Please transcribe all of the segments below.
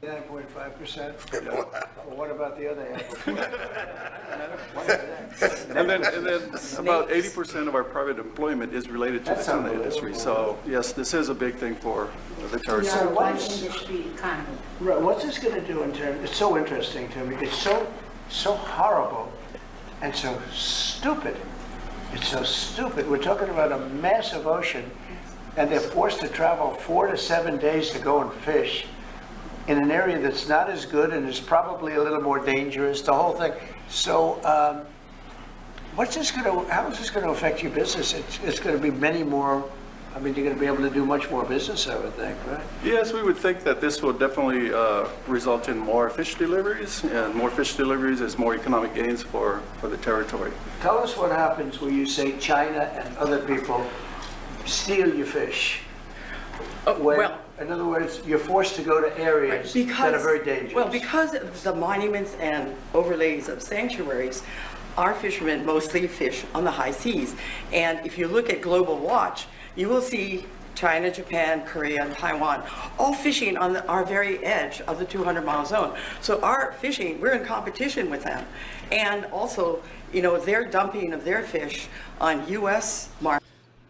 9.5%? Well, what about the other half? And then about 80% of our private employment is related to the tuna industry. So yes, this is a big thing for the territory. So one industry economy. Right, what's this going to do in terms, it's so interesting to me. It's so horrible and so stupid. It's so stupid. We're talking about a massive ocean, and they're forced to travel 4 to 7 days to go and fish in an area that's not as good and is probably a little more dangerous, the whole thing. So what's this going to, how is this going to affect your business? It's going to be many more, I mean, you're going to be able to do much more business, I would think, right? Yes, we would think that this will definitely result in more fish deliveries, and more fish deliveries is more economic gains for the territory. Tell us what happens when you say China and other people steal your fish. Well, In other words, you're forced to go to areas that are very dangerous. Well, because of the monuments and overlays of sanctuaries, our fishermen mostly fish on the high seas. And if you look at Global Watch, you will see China, Japan, Korea, and Taiwan all fishing on our very edge of the 200-mile zone. So our fishing, we're in competition with them. And also, you know, they're dumping of their fish on U.S. markets.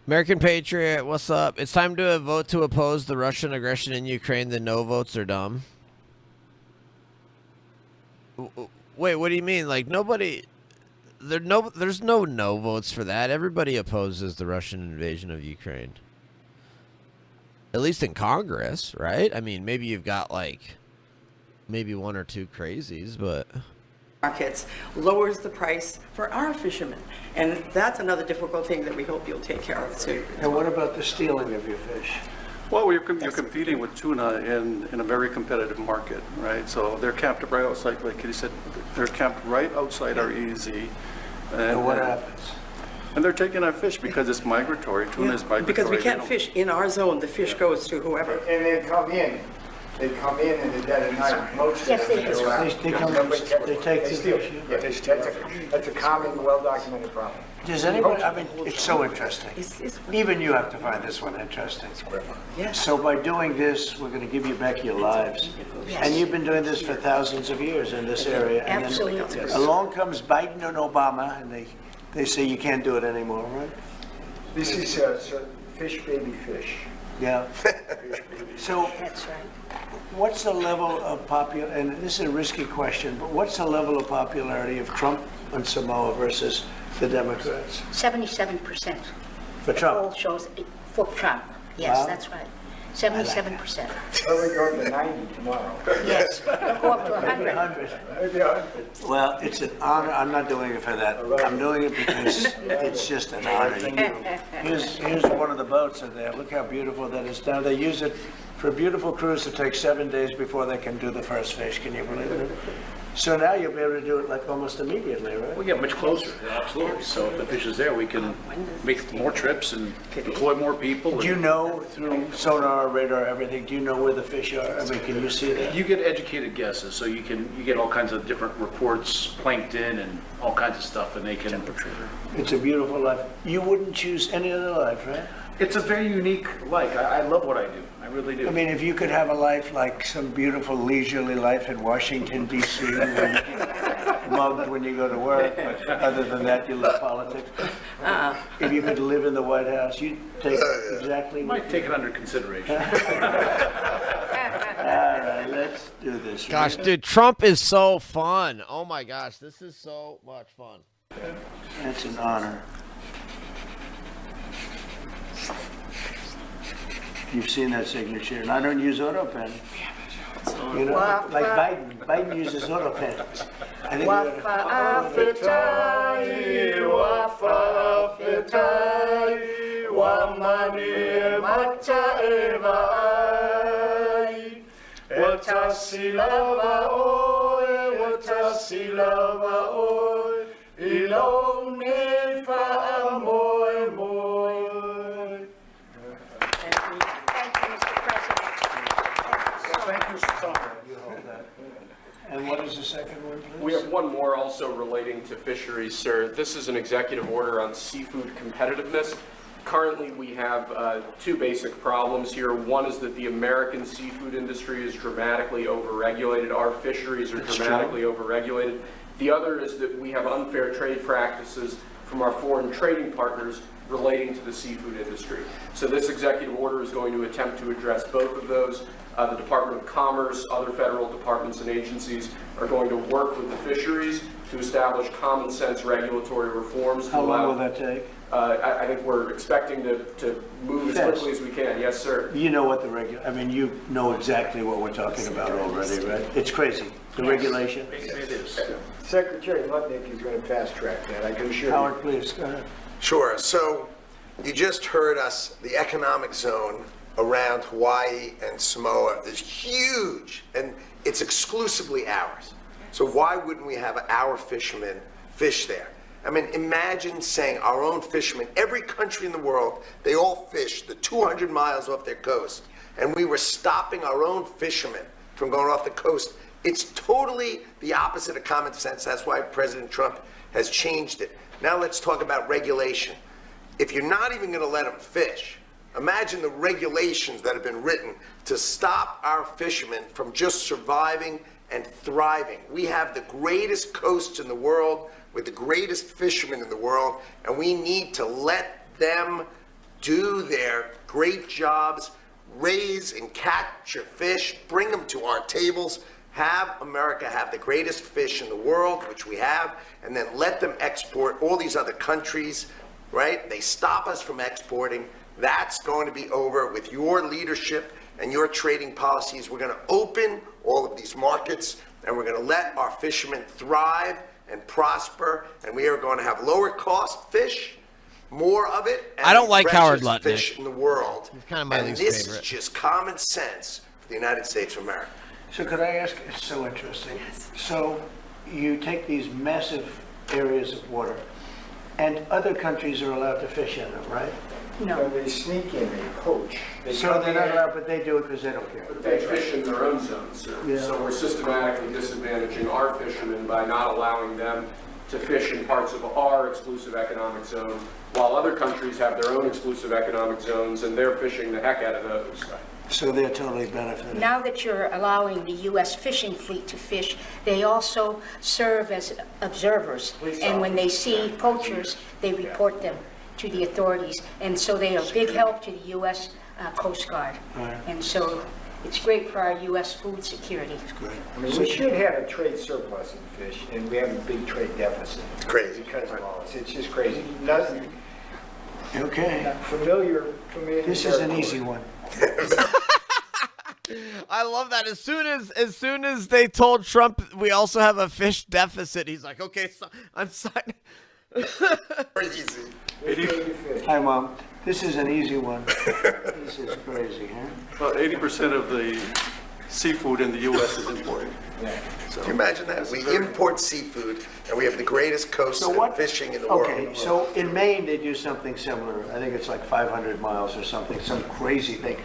American Patriot, what's up? It's time to vote to oppose the Russian aggression in Ukraine. The no votes are dumb. Wait, what do you mean? Like nobody? There's no votes for that. Everybody opposes the Russian invasion of Ukraine. At least in Congress, right? I mean, maybe you've got like maybe one or two crazies, but markets lowers the price for our fishermen. And that's another difficult thing that we hope you'll take care of too. And what about the stealing of your fish? Well, you're competing with tuna in a very competitive market, right? So they're camped right outside, like you said, they're camped right outside our EEZ. And what happens? And they're taking our fish because it's migratory. Tuna is migratory. Because we can't don't- fish in our zone. The fish goes to whoever. And they come in the dead of night. Most Yes, of they them do. go out. They take the steal. fish. Yeah, that's a common, well-documented problem. Does anybody, I mean, it's so interesting. It's- Even you have to find this one interesting. Yes. So by doing this, we're going to give you back your lives. Yes. And you've been doing this for thousands of years in this area. And then Absolutely. along comes Biden and Obama, and they say you can't do it anymore, right? This is fish baby fish. Yeah. So That's right. what's the level of and this is a risky question, but what's the level of popularity of Trump and Samoa versus the Democrats? 77%. For All Trump? shows for Trump. Yes, Wow. that's right. 77%. Well, we go to 90 tomorrow. Yes, go up to 100. 100. Well, it's an honor. I'm not doing it for that. I'm doing it because it's just an honor. Here's one of the boats in there. Look how beautiful that is. Now they use it for a beautiful cruise to take 7 days before they can do the first fish. Can you believe it? So now you'll be able to do it like almost immediately, right? We get much closer, absolutely. So if the fish is there, we can make more trips and deploy more people. Do you know through sonar, radar, everything, do you know where the fish are? I mean, can you see that? You get educated guesses, so you get all kinds of different reports, plankton and all kinds of stuff, and they can. It's a beautiful life. You wouldn't choose any other life, right? It's a very unique life. I love what I do. I really do. I mean, if you could have a life like some beautiful leisurely life in Washington, D.C., mugged when you go to work, but other than that, you love politics. If you could live in the White House, you'd take exactly. Might take it under consideration. All right, let's do this. gosh, dude, Trump is so fun. Oh my gosh, this is so much fun. It's an honor. You've seen that signature, and I don't use AutoPen. You know, like Biden. Biden uses AutoPen. I think And what is the second one, please? We have one more also relating to fisheries, sir. This is an executive order on seafood competitiveness. Currently, we have two basic problems here. One is that the American seafood industry is dramatically overregulated. Our fisheries are dramatically overregulated. The other is that we have unfair trade practices from our foreign trading partners relating to the seafood industry. So this executive order is going to attempt to address both of those. The Department of Commerce, other federal departments and agencies are going to work with the fisheries to establish common sense regulatory reforms. How long will that take? I think we're expecting to move as Yes. quickly as we can. Yes, sir. You know what I mean, you know exactly what we're talking about already, right? It's crazy, the regulation. It is. Secretary Lutnick is going to fast track that, I can assure you. Howard, please, go ahead. Sure. So you just heard us, the economic zone around Hawaii and Samoa is huge, and it's exclusively ours. So why wouldn't we have our fishermen fish there? I mean, imagine saying our own fishermen, every country in the world, they all fish the 200 miles off their coast, and we were stopping our own fishermen from going off the coast. It's totally the opposite of common sense. That's why President Trump has changed it. Now let's talk about regulation. If you're not even going to let them fish, imagine the regulations that have been written to stop our fishermen from just surviving and thriving. We have the greatest coasts in the world with the greatest fishermen in the world, and we need to let them do their great jobs, raise and capture fish, bring them to our tables, have America have the greatest fish in the world, which we have, and then let them export all these other countries, right? They stop us from exporting. That's going to be over with your leadership and your trading policies. We're going to open all of these markets, and we're going to let our fishermen thrive and prosper, and we are going to have lower cost fish, more of it. And I don't like Howard freshest Lutnick. fish in the world. He's kind of my and least this favorite. is just common sense for the United States of America. So could I ask, it's so interesting. So you take these massive areas of water, and other countries are allowed to fish in them, right? So they sneak in, they poach. They So come they're not in. allowed, but they do it because they don't care. But they fish in their own zones, sir. Yeah. So we're systematically disadvantaging our fishermen by not allowing them to fish in parts of our exclusive economic zone, while other countries have their own exclusive economic zones, and they're fishing the heck out of those. So they're totally benefiting. Now that you're allowing the U.S. fishing fleet to fish, they also serve as observers. And when they see poachers, they report them to the authorities. And so they are a big help to the U.S. Coast Guard. And so it's great for our U.S. food security. I mean, we should have a trade surplus in fish, and we have a big trade deficit. It's crazy. Because of all this. It's just crazy. Nothing Okay, familiar. this is an easy one. I love that. As soon as they told Trump we also have a fish deficit, he's like, okay, so I'm signing. Crazy. Hi, Mom. This is an easy one. This is crazy, huh? About 80% of the seafood in the U.S. is imported. Can you imagine that? We import seafood, and we have the greatest coast So and what? fishing in the world. Okay, so in Maine, they do something similar. I think it's like 500 miles or something, some crazy thing.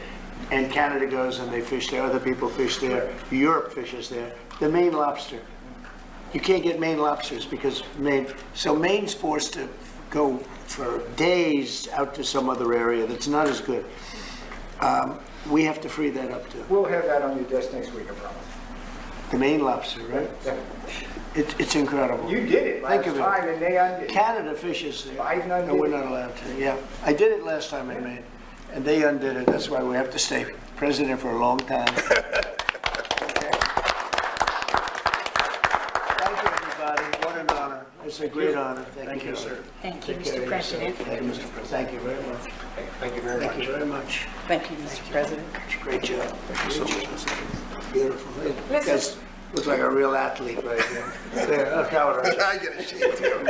And Canada goes and they fish there, other people fish there, Europe fishes there. The Maine lobster. You can't get Maine lobsters because Maine's forced to go for days out to some other area that's not as good. We have to free that up too. We'll have that on your desk next week, I promise. The Maine lobster, right? It's incredible. You did it last Think of it. time, and they undid. Canada fishes there. Biden undid No, we're it. not allowed to, yeah. I did it last time in Maine, and they undid it. That's why we have to stay president for a long time. Okay. Thank you, everybody. What an honor. It's a great honor. Thank you, sir. Thank you, Take care Mr. of President. yourself. Thank you, Mr. President. Thank you very much. Thank you very much. Thank you very much. Thank you, Mr. President. Great job. Thank you so much. Beautiful. You guys look like a real athlete right there. There, look how it is. I get a shake too.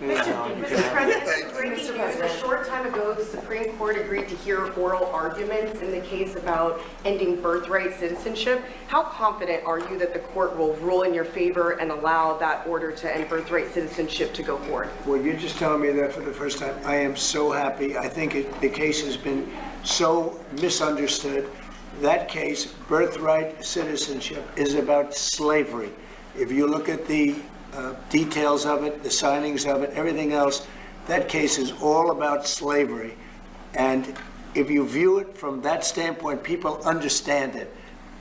Mr. President, breaking news. A short time ago, the Supreme Court agreed to hear oral arguments in the case about ending birthright citizenship. How confident are you that the court will rule in your favor and allow that order to end birthright citizenship to go forward? Well, you're just telling me that for the first time. I am so happy. I think the case has been so misunderstood. That case, birthright citizenship, is about slavery. If you look at the details of it, the signings of it, everything else, that case is all about slavery. And if you view it from that standpoint, people understand it.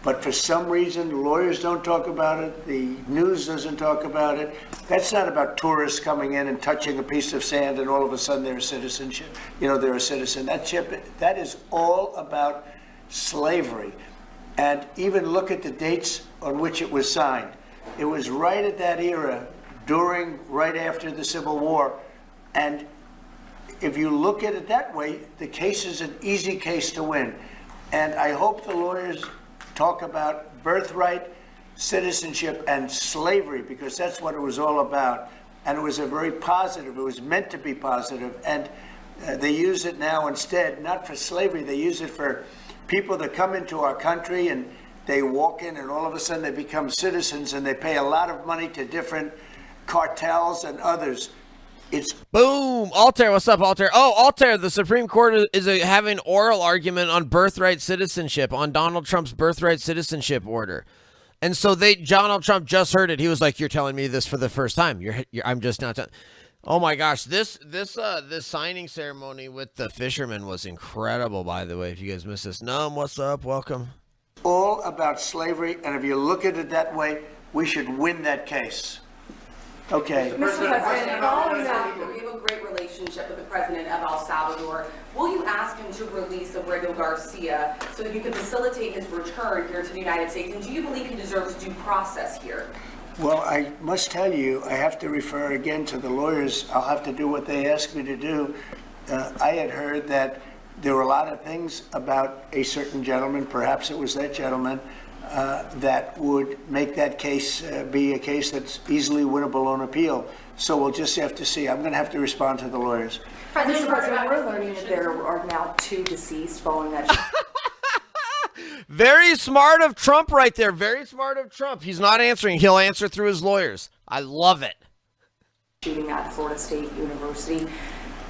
But for some reason, lawyers don't talk about it, the news doesn't talk about it. That's not about tourists coming in and touching a piece of sand and all of a sudden they're a citizenship. They're a citizen. That is all about slavery. And even look at the dates on which it was signed. It was right at that era, right after the Civil War. And if you look at it that way, the case is an easy case to win. And I hope the lawyers talk about birthright, citizenship, and slavery, because that's what it was all about. And it was a very positive, it was meant to be positive. And they use it now instead, not for slavery, they use it for people that come into our country and they walk in and all of a sudden they become citizens and they pay a lot of money to different cartels and others. It's Boom! Altair, what's up, Altair? Oh, Altair, the Supreme Court is having oral argument on birthright citizenship, on Donald Trump's birthright citizenship order. And so Donald Trump just heard it. He was like, "You're telling me this for the first time. I'm just not telling." Oh my gosh, this signing ceremony with the fishermen was incredible, by the way. If you guys missed this. Num, what's up? Welcome. all about slavery, and if you look at it that way, we should win that case. Okay. Mr. President, following that, we have a great relationship with the president of El Salvador. Will you ask him to release Abrego Garcia so that you can facilitate his return here to the United States? And do you believe he deserves due process here? Well, I must tell you, I have to refer again to the lawyers. I'll have to do what they asked me to do. I had heard that there were a lot of things about a certain gentleman, perhaps it was that gentleman, that would make that case be a case that's easily winnable on appeal. So we'll just have to see. I'm going to have to respond to the lawyers. Mr. President, we're learning that there are now 2 deceased following that. Very smart of Trump right there. Very smart of Trump. He's not answering. He'll answer through his lawyers. I love it. Shooting at Florida State University.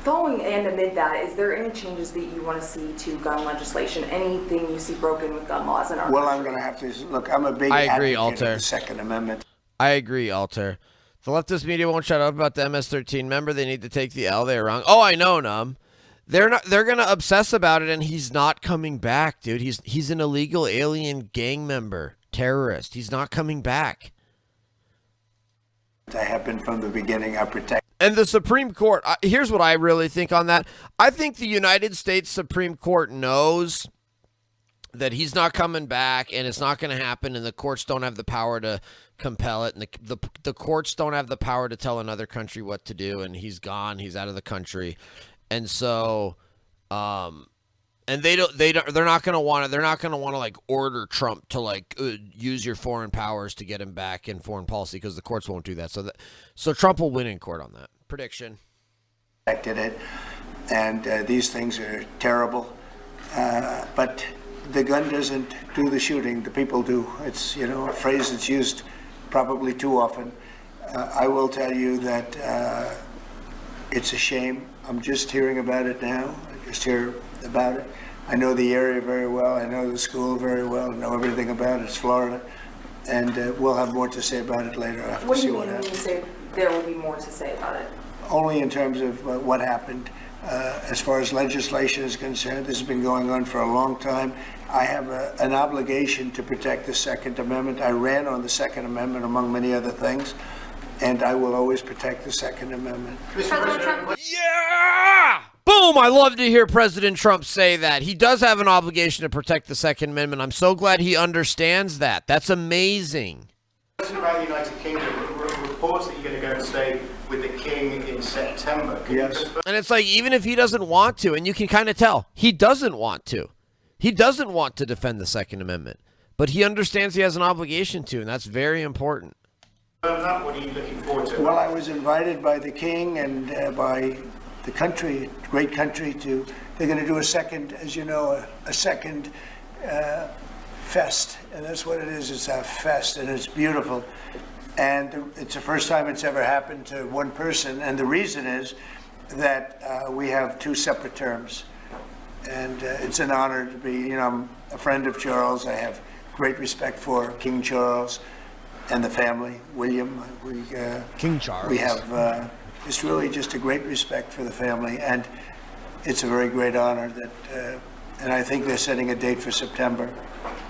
Following and amid that, is there any changes that you want to see to gun legislation? Anything you see broken with gun laws in our Well, country? I'm going to have to look. I'm a big I agree, advocate Altair. of the Second Amendment. I agree, Altair. The leftist media won't shut up about the MS-13 member. They need to take the L. They're wrong. Oh, I know, Num. They're going to obsess about it, and he's not coming back, dude. He's an illegal alien gang member, terrorist. He's not coming back. I have been from the beginning. I protect. And the Supreme Court, here's what I really think on that. I think the United States Supreme Court knows that he's not coming back, and it's not going to happen, and the courts don't have the power to compel it, and the courts don't have the power to tell another country what to do, and he's gone. He's out of the country. And so, and they're not going to want to like order Trump to like use your foreign powers to get him back in foreign policy, because the courts won't do that. So Trump will win in court on that. Prediction. Protected it, and these things are terrible. But the gun doesn't do the shooting. The people do. It's a phrase that's used probably too often. I will tell you that it's a shame. I'm just hearing about it now. I just hear about it. I know the area very well. I know the school very well. I know everything about it. It's Florida. And we'll have more to say about it later. I have to What do see you what mean when you happens. say there will be more to say about it? Only in terms of what happened. As far as legislation is concerned, this has been going on for a long time. I have an obligation to protect the Second Amendment. I ran on the Second Amendment, among many other things, and I will always protect the Second Amendment. Yeah! Boom! I love to hear President Trump say that. He does have an obligation to protect the Second Amendment. I'm so glad he understands that. That's amazing. Question about the United Kingdom. Reports that you're going to go and stay with the King in September. Yes. And it's like, even if he doesn't want to, and you can kind of tell, he doesn't want to. He doesn't want to defend the Second Amendment. But he understands he has an obligation to, and that's very important. What are you looking forward to? Well, I was invited by the King and by the country, great country, they're going to do a second, as you know, a second fest. And that's what it is. It's a fest, and it's beautiful. And it's the first time it's ever happened to one person. And the reason is that we have 2 separate terms. And it's an honor to be, I'm a friend of Charles. I have great respect for King Charles and the family, William. King Charles. We have it's really just a great respect for the family. And it's a very great honor that, and I think they're setting a date for September.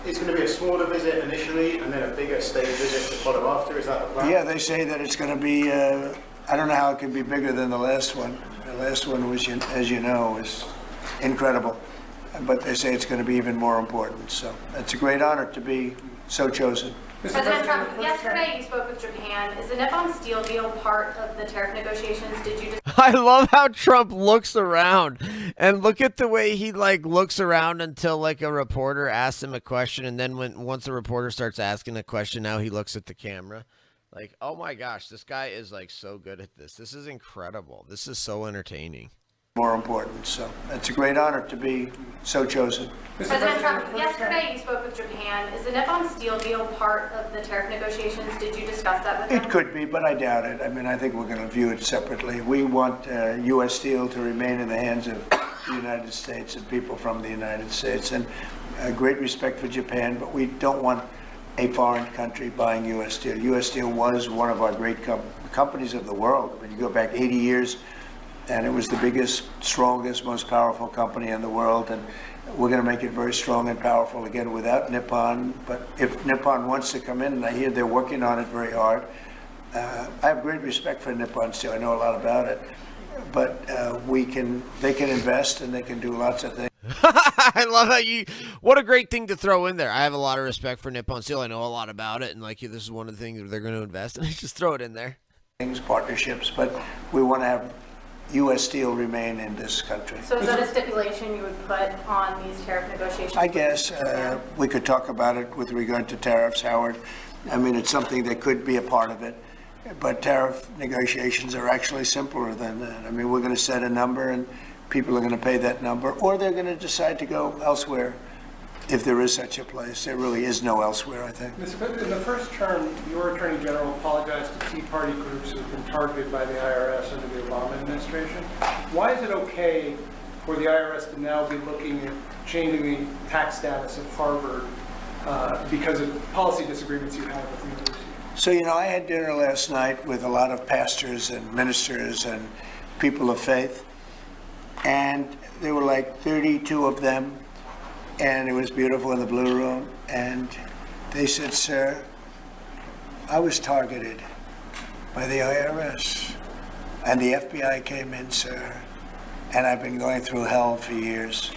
It's going to be a smaller visit initially and then a bigger state visit to follow after. Is that the plan? Yeah, they say that it's going to be, I don't know how it could be bigger than the last one. The last one was, as you know, was incredible. But they say it's going to be even more important. So it's a great honor to be so chosen. President Trump, yesterday you spoke with Japan. Is the Nippon Steel deal part of the tariff negotiations? Did you I love how Trump looks around, and look at the way he like looks around until like a reporter asks him a question, and then once the reporter starts asking a question, now he looks at the camera. Like, oh my gosh, this guy is like so good at this. This is incredible. This is so entertaining. More important. So it's a great honor to be so chosen. President Trump, yesterday you spoke with Japan. Is the Nippon Steel deal part of the tariff negotiations? Did you discuss that with them? It could be, but I doubt it. I mean, I think we're going to view it separately. We want U.S. Steel to remain in the hands of the United States and people from the United States. And great respect for Japan, but we don't want a foreign country buying U.S. Steel. U.S. Steel was one of our great companies of the world. When you go back 80 years, and it was the biggest, strongest, most powerful company in the world. And we're going to make it very strong and powerful again without Nippon. But if Nippon wants to come in, and I hear they're working on it very hard, I have great respect for Nippon Steel. I know a lot about it. But they can invest and they can do lots of things. I love how what a great thing to throw in there. I have a lot of respect for Nippon Steel. I know a lot about it. And like, this is one of the things that they're going to invest in. Just throw it in there. Partnerships, but we want to have U.S. Steel remain in this country. So is that a stipulation you would put on these tariff negotiations? I guess we could talk about it with regard to tariffs, Howard. I mean, it's something that could be a part of it. But tariff negotiations are actually simpler than that. I mean, we're going to set a number and people are going to pay that number, or they're going to decide to go elsewhere if there is such a place. There really is no elsewhere, I think. Mr. President, in the first term, your Attorney General apologized to Tea Party groups who have been targeted by the IRS under the Obama administration. Why is it okay for the IRS to now be looking at changing the tax status of Harvard because of policy disagreements you have with the university? So, I had dinner last night with a lot of pastors and ministers and people of faith, and there were like 32 of them, and it was beautiful in the Blue Room, and they said, "Sir, I was targeted by the IRS, and the FBI came in, sir, and I've been going through hell for years."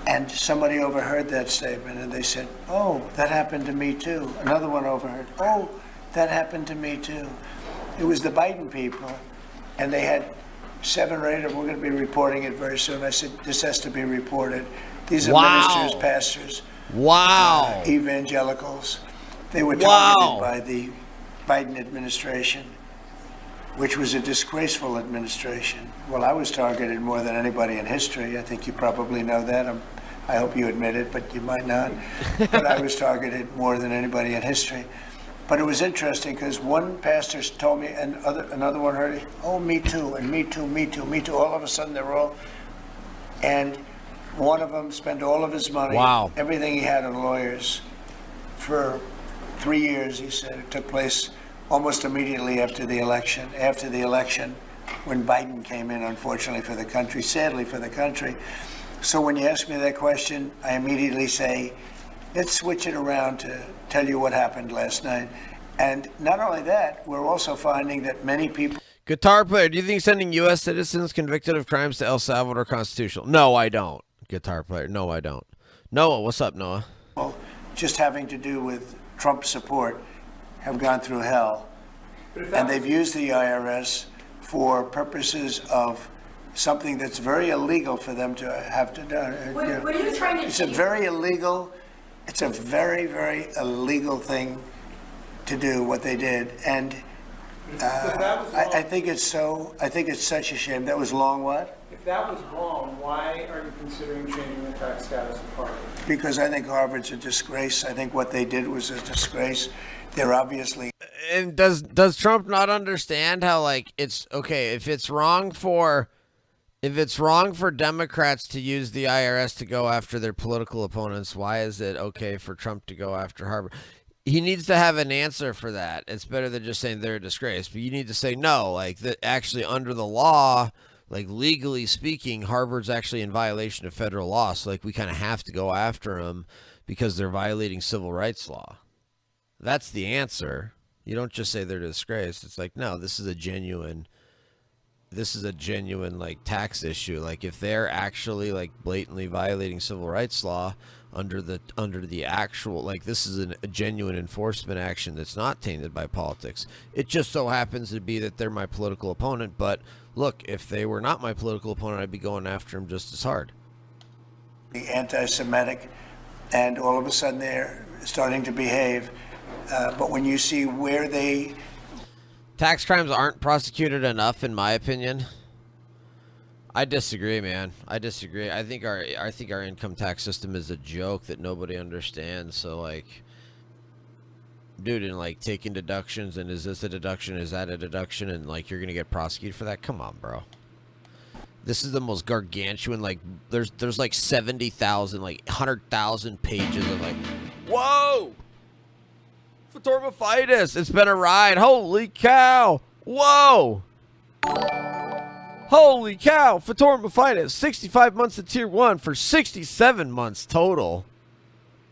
And somebody overheard that statement, and they said, "Oh, that happened to me too." Another one overheard, "Oh, that happened to me too." It was the Biden people, and they had 7 or 8 of them. We're going to be reporting it very soon. I said, this has to be reported. These are ministers, pastors, evangelicals. They were targeted by the Biden administration, which was a disgraceful administration. Well, I was targeted more than anybody in history. I think you probably know that. I hope you admit it, but you might not. But I was targeted more than anybody in history. But it was interesting because one pastor told me, and another one heard it, "Oh, me too, and me too, me too, me too." All of a sudden, they're all, and one of them spent all of his money, everything he had on lawyers, for 3 years, he said. It took place almost immediately after the election. After the election, when Biden came in, unfortunately for the country, sadly for the country. So when you ask me that question, I immediately say, let's switch it around to tell you what happened last night. And not only that, we're also finding that many people... Guitar player, do you think sending U.S. citizens convicted of crimes to El Salvador constitutional? No, I don't. Guitar player, no, I don't. Noah, what's up, Noah? Well, just having to do with Trump support have gone through hell. And they've used the IRS for purposes of something that's very illegal for them to have to do. What are you trying to It's a very illegal, it's a very, very illegal thing to do, what they did. And I think it's such a shame. That was long what? If that was wrong, why are you considering changing the tax status of Harvard? Because I think Harvard's a disgrace. I think what they did was a disgrace. They're obviously... And does Trump not understand how, like, it's okay if it's wrong for Democrats to use the IRS to go after their political opponents, why is it okay for Trump to go after Harvard? He needs to have an answer for that. It's better than just saying they're a disgrace, but you need to say no, like that actually under the law like legally speaking, Harvard's actually in violation of federal law. So like we kind of have to go after them because they're violating civil rights law. That's the answer. You don't just say they're disgraced. It's like, no, this is a genuine like tax issue. Like if they're actually like blatantly violating civil rights law under the actual, like this is a genuine enforcement action that's not tainted by politics. It just so happens to be that they're my political opponent. But look, if they were not my political opponent, I'd be going after them just as hard. The anti-Semitic, and all of a sudden they're starting to behave. But when you see where they... Tax crimes aren't prosecuted enough, in my opinion. I disagree, man. I disagree. I think our income tax system is a joke that nobody understands. So, like, dude, and like taking deductions, and is this a deduction? Is that a deduction? And like, you're gonna get prosecuted for that? Come on, bro. This is the most gargantuan. Like, there's like 70,000, like 100,000 pages of like, whoa. Phatormophytus. It's been a ride. Holy cow. Whoa. Holy cow. Phatormophytus. 65 months of tier 1 for 67 months total.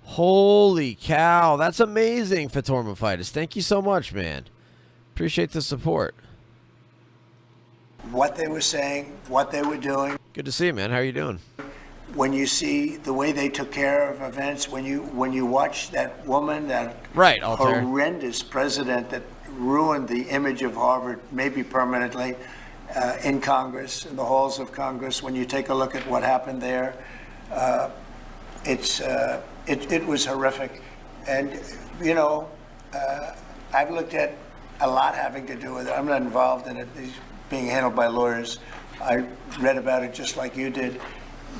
Holy cow. That's amazing, Phatormophytus. Thank you so much, man. Appreciate the support. What they were saying, what they were doing. Good to see you, man. How are you doing? When you see the way they took care of events, when you watch that woman, that right, Altair, horrendous president that ruined the image of Harvard, maybe permanently, in Congress, in the halls of Congress, when you take a look at what happened there, it was horrific. And, you know, I've looked at a lot having to do with it. I'm not involved in it. It's being handled by lawyers. I read about it just like you did.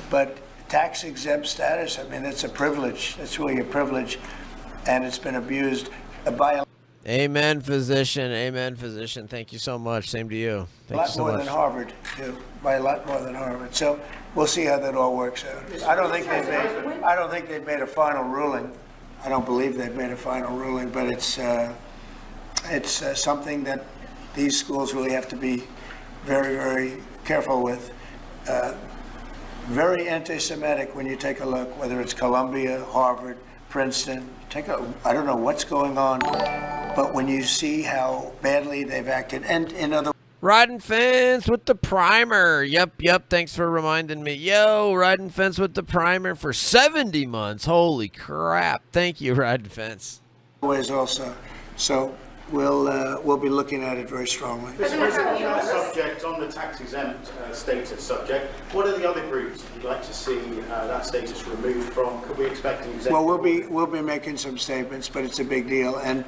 But tax exempt status, I mean, that's a privilege. It's really a privilege, and it's been abused by Amen, physician. Amen, physician. Thank you so much. Same to you. Thank you so much. A lot more than Harvard, too. By a lot more than Harvard. So we'll see how that all works out. I don't think they've made a final ruling. I don't believe they've made a final ruling, but it's something that these schools really have to be very, very careful with. Very anti-Semitic when you take a look, whether it's Columbia, Harvard, Princeton. I don't know what's going on, but when you see how badly they've acted, and in other Riding Fence with the primer. Yep. Thanks for reminding me. Yo, Riding Fence with the primer for 70 months. Holy crap. Thank you, Riding Fence. ways also. So we'll be looking at it very strongly. On the tax exempt status subject, what are the other groups you'd like to see that status removed from? Could we expect an exempt? Well, we'll be making some statements, but it's a big deal, and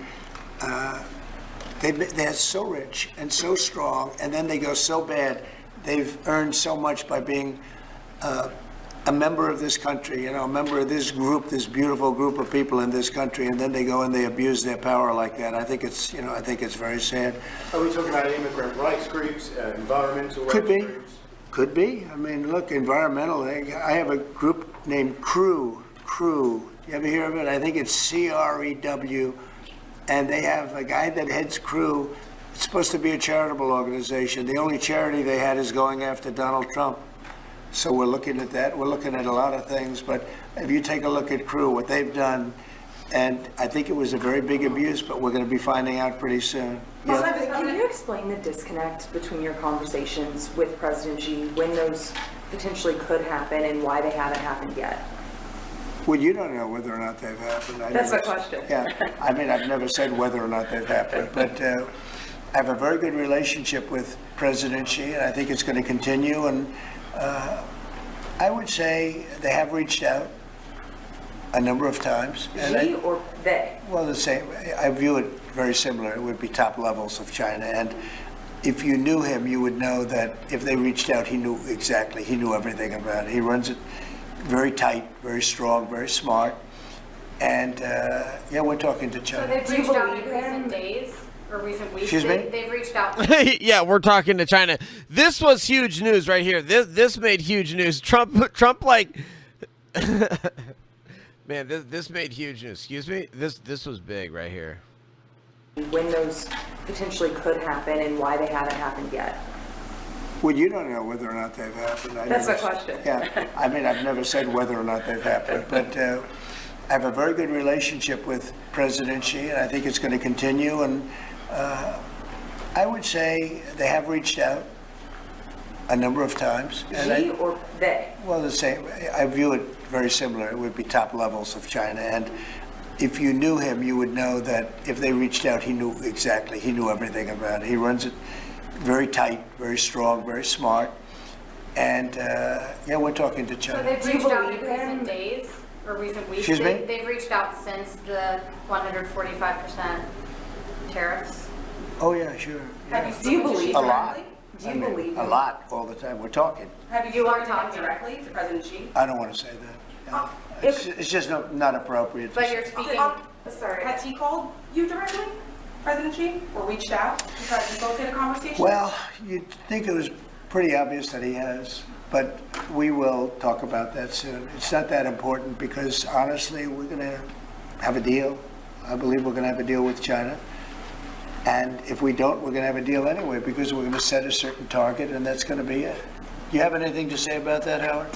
they're so rich and so strong, and then they go so bad. They've earned so much by being a member of this country, you know, a member of this group, this beautiful group of people in this country, and then they go and they abuse their power like that. I think it's very sad. Are we talking about immigrant rights groups, environmental rights groups? Could be. I mean, look, environmental. I have a group named CREW. You ever hear of it? I think it's CREW, and they have a guy that heads CREW. It's supposed to be a charitable organization. The only charity they had is going after Donald Trump. So we're looking at that. We're looking at a lot of things. But if you take a look at CREW, what they've done, and I think it was a very big abuse, but we're going to be finding out pretty soon. Can you explain the disconnect between your conversations with President Xi, when those potentially could happen and why they haven't happened yet? Well, you don't know whether or not they've happened. That's the question. Yeah, I mean, I've never said whether or not they've happened, but I have a very good relationship with President Xi, and I think it's going to continue. And I would say they have reached out a number of times. Xi or they? Well, the same. I view it very similar. It would be top levels of China. And if you knew him, you would know that if they reached out, he knew exactly. He knew everything about it. He runs it very tight, very strong, very smart. And yeah, we're talking to China. So they've reached out in recent days or recent weeks. Excuse me? They've reached out. Yeah, we're talking to China. This was huge news right here. This made huge news. Trump like man, this made huge news. Excuse me? This was big right here. When those potentially could happen and why they haven't happened yet. Well, you don't know whether or not they've happened. That's my question. Yeah, I mean, I've never said whether or not they've happened, but I have a very good relationship with President Xi, and I think it's going to continue. And I would say they have reached out a number of times. Xi or they? Well, the same. I view it very similar. It would be top levels of China. And if you knew him, you would know that if they reached out, he knew exactly. He knew everything about it. He runs it very tight, very strong, very smart. And yeah, we're talking to China. So they've reached out in recent days or recent weeks? Excuse me? They've reached out since the 145% tariffs? Oh, yeah, sure. Have you believe a lot? Do you believe a lot all the time. We're talking. Have you spoken to him directly, to President Xi? I don't want to say that. No. It's just not appropriate. But you're speaking. Sorry. Has he called you directly, President Xi, or reached out to try to facilitate a conversation? Well, you'd think it was pretty obvious that he has, but we will talk about that soon. It's not that important because honestly, we're going to have a deal. I believe we're going to have a deal with China. And if we don't, we're going to have a deal anyway because we're going to set a certain target and that's going to be it. Do you have anything to say about that, Howard?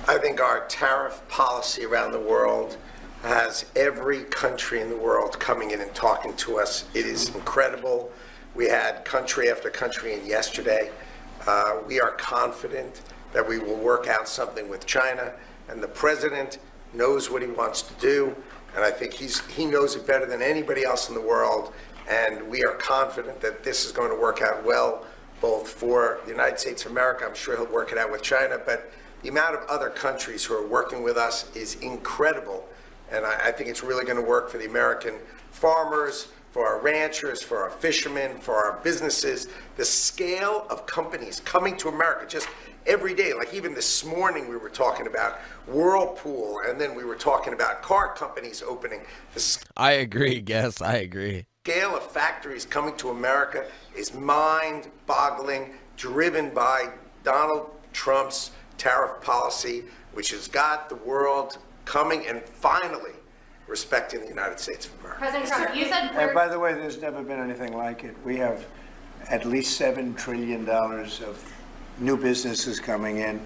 I think our tariff policy around the world has every country in the world coming in and talking to us. It is incredible. We had country after country in yesterday. We are confident that we will work out something with China, and the president knows what he wants to do, and I think he knows it better than anybody else in the world, and we are confident that this is going to work out well, both for the United States of America. I'm sure he'll work it out with China, but the amount of other countries who are working with us is incredible, and I think it's really going to work for the American farmers, for our ranchers, for our fishermen, for our businesses. The scale of companies coming to America just every day, like even this morning we were talking about Whirlpool, and then we were talking about car companies opening. I agree, Guess. I agree. Scale of factories coming to America is mind-boggling, driven by Donald Trump's tariff policy, which has got the world coming and finally respecting the United States of America. President Trump, you said And by the way, there's never been anything like it. We have at least $7 trillion of new businesses coming in.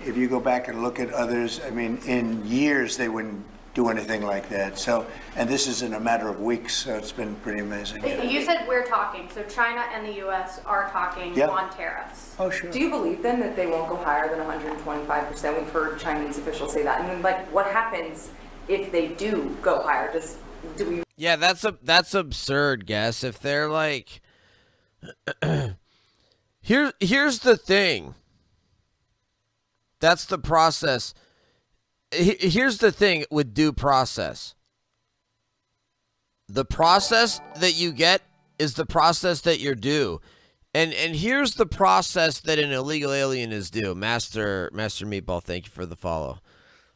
If you go back and look at others, I mean, in years they wouldn't do anything like that. So, and this is in a matter of weeks, so it's been pretty amazing. You said we're talking, so China and the U.S. are talking on tariffs. Oh, sure. Do you believe then that they won't go higher than 125%? We've heard Chinese officials say that. And then, like, what happens if they do go higher? Do we? Yeah, that's absurd, Guess. If they're like, here's the thing. That's the process. Here's the thing with due process. The process that you get is the process that you're due. And here's the process that an illegal alien is due. Master Meatball, thank you for the follow.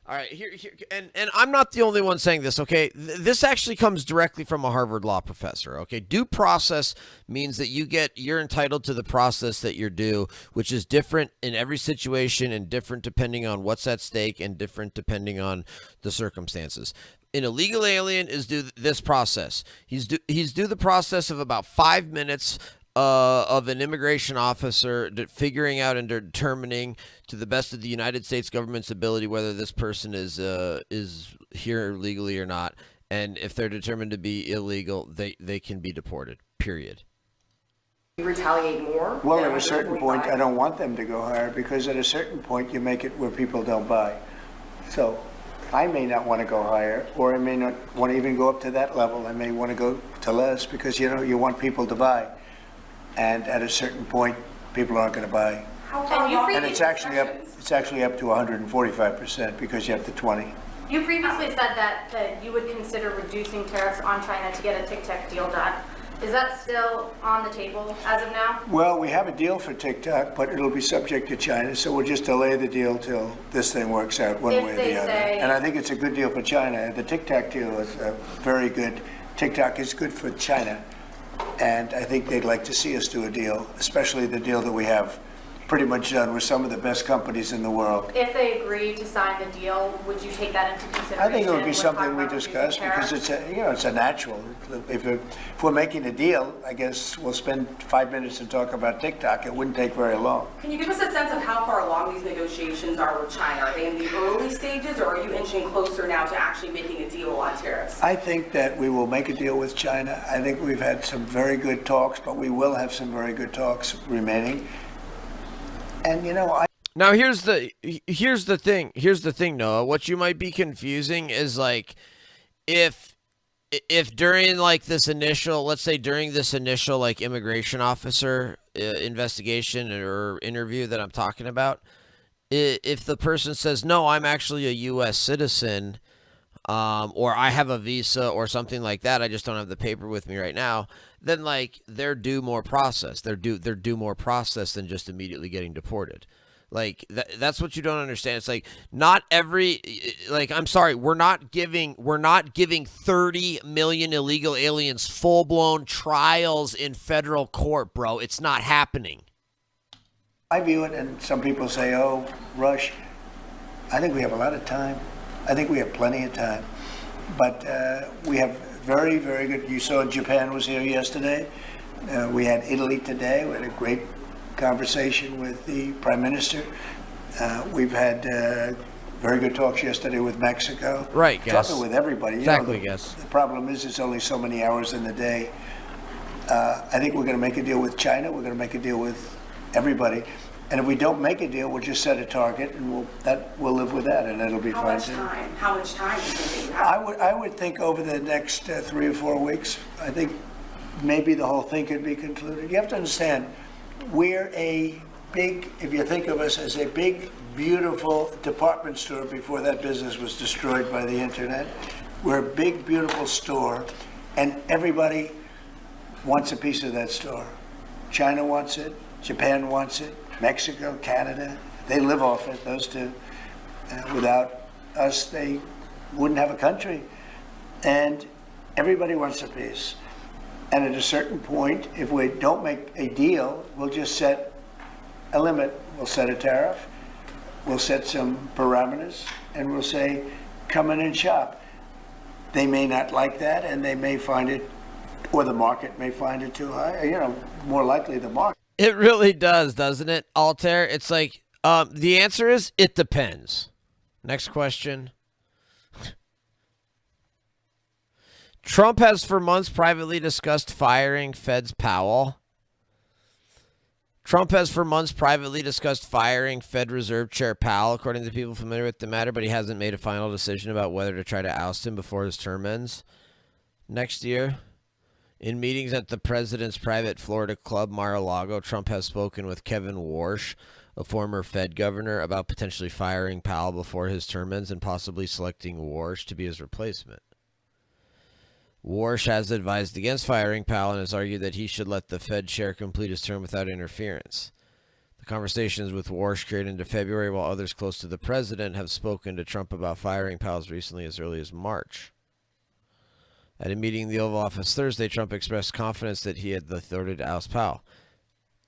All right, here and I'm not the only one saying this, okay? This actually comes directly from a Harvard law professor, okay? Due process means that you're entitled to the process that you're due, which is different in every situation and different depending on what's at stake and different depending on the circumstances. An illegal alien is due this process. He's due the process of about 5 minutes of an immigration officer figuring out and determining to the best of the United States government's ability whether this person is here legally or not. And if they're determined to be illegal, they can be deported, period. Retaliate more? Well, at a certain point, I don't want them to go higher because at a certain point, you make it where people don't buy. So I may not want to go higher, or I may not want to even go up to that level. I may want to go to less because, you want people to buy. And at a certain point, people aren't going to buy. And it's actually up to 145% because you have the 20. You previously said that you would consider reducing tariffs on China to get a TikTok deal done. Is that still on the table as of now? Well, we have a deal for TikTok, but it'll be subject to China, so we'll just delay the deal till this thing works out one way or the other. And I think it's a good deal for China. The TikTok deal is very good. TikTok is good for China. And I think they'd like to see us do a deal, especially the deal that we have pretty much done with some of the best companies in the world. If they agree to sign the deal, would you take that into consideration? I think it would be when something talking we about discuss reducing because tariffs? it's a natural. If we're making a deal, I guess we'll spend 5 minutes and talk about TikTok. It wouldn't take very long. Can you give us a sense of how far along these negotiations are with China? Are they in the early stages, or are you inching closer now to actually making a deal on tariffs? I think that we will make a deal with China. I think we've had some very good talks, but we will have some very good talks remaining. And Now here's the thing. Here's the thing, Noah. What you might be confusing is like if during like this initial, let's say during this initial like immigration officer investigation or interview that I'm talking about, if the person says, no, I'm actually a U.S. citizen, or I have a visa or something like that, I just don't have the paper with me right now, then like they're due more process. They're due more process than just immediately getting deported. Like that's what you don't understand. It's like not every, like, I'm sorry, we're not giving 30 million illegal aliens full-blown trials in federal court, bro. It's not happening. I view it, and some people say, oh, rush. I think we have a lot of time. I think we have plenty of time. But we have very, very good, you saw Japan was here yesterday. We had Italy today. We had a great conversation with the Prime Minister. We've had very good talks yesterday with Mexico. Right, guys. Talking with everybody. Exactly, guys. The problem is it's only so many hours in the day. I think we're going to make a deal with China. We're going to make a deal with everybody. And if we don't make a deal, we'll just set a target, and we'll live with that, and it'll be How fine much too. time? How much time do you think you have? I would think over the next 3 or 4 weeks, I think maybe the whole thing could be concluded. You have to understand, we're a big, if you think of us as a big, beautiful department store before that business was destroyed by the internet. We're a big, beautiful store, and everybody wants a piece of that store. China wants it, Japan wants it, Mexico, Canada, they live off it, those two. Without us, they wouldn't have a country. And everybody wants a piece. And at a certain point, if we don't make a deal, we'll just set a limit. We'll set a tariff, we'll set some parameters, and we'll say, come in and shop. They may not like that, and they may find it, or the market may find it too high. More likely the market. It really does, doesn't it, Altair? It's like, the answer is, it depends. Next question. Trump has for months privately discussed firing Fed's Powell. Trump has for months privately discussed firing Fed Reserve Chair Powell, according to people familiar with the matter, but he hasn't made a final decision about whether to try to oust him before his term ends next year. In meetings at the president's private Florida club, Mar-a-Lago, Trump has spoken with Kevin Warsh, a former Fed governor, about potentially firing Powell before his term ends and possibly selecting Warsh to be his replacement. Warsh has advised against firing Powell and has argued that he should let the Fed chair complete his term without interference. The conversations with Warsh carried into February, while others close to the president have spoken to Trump about firing Powell as recently as early as March. At a meeting in the Oval Office Thursday, Trump expressed confidence that he had the authority to oust Powell.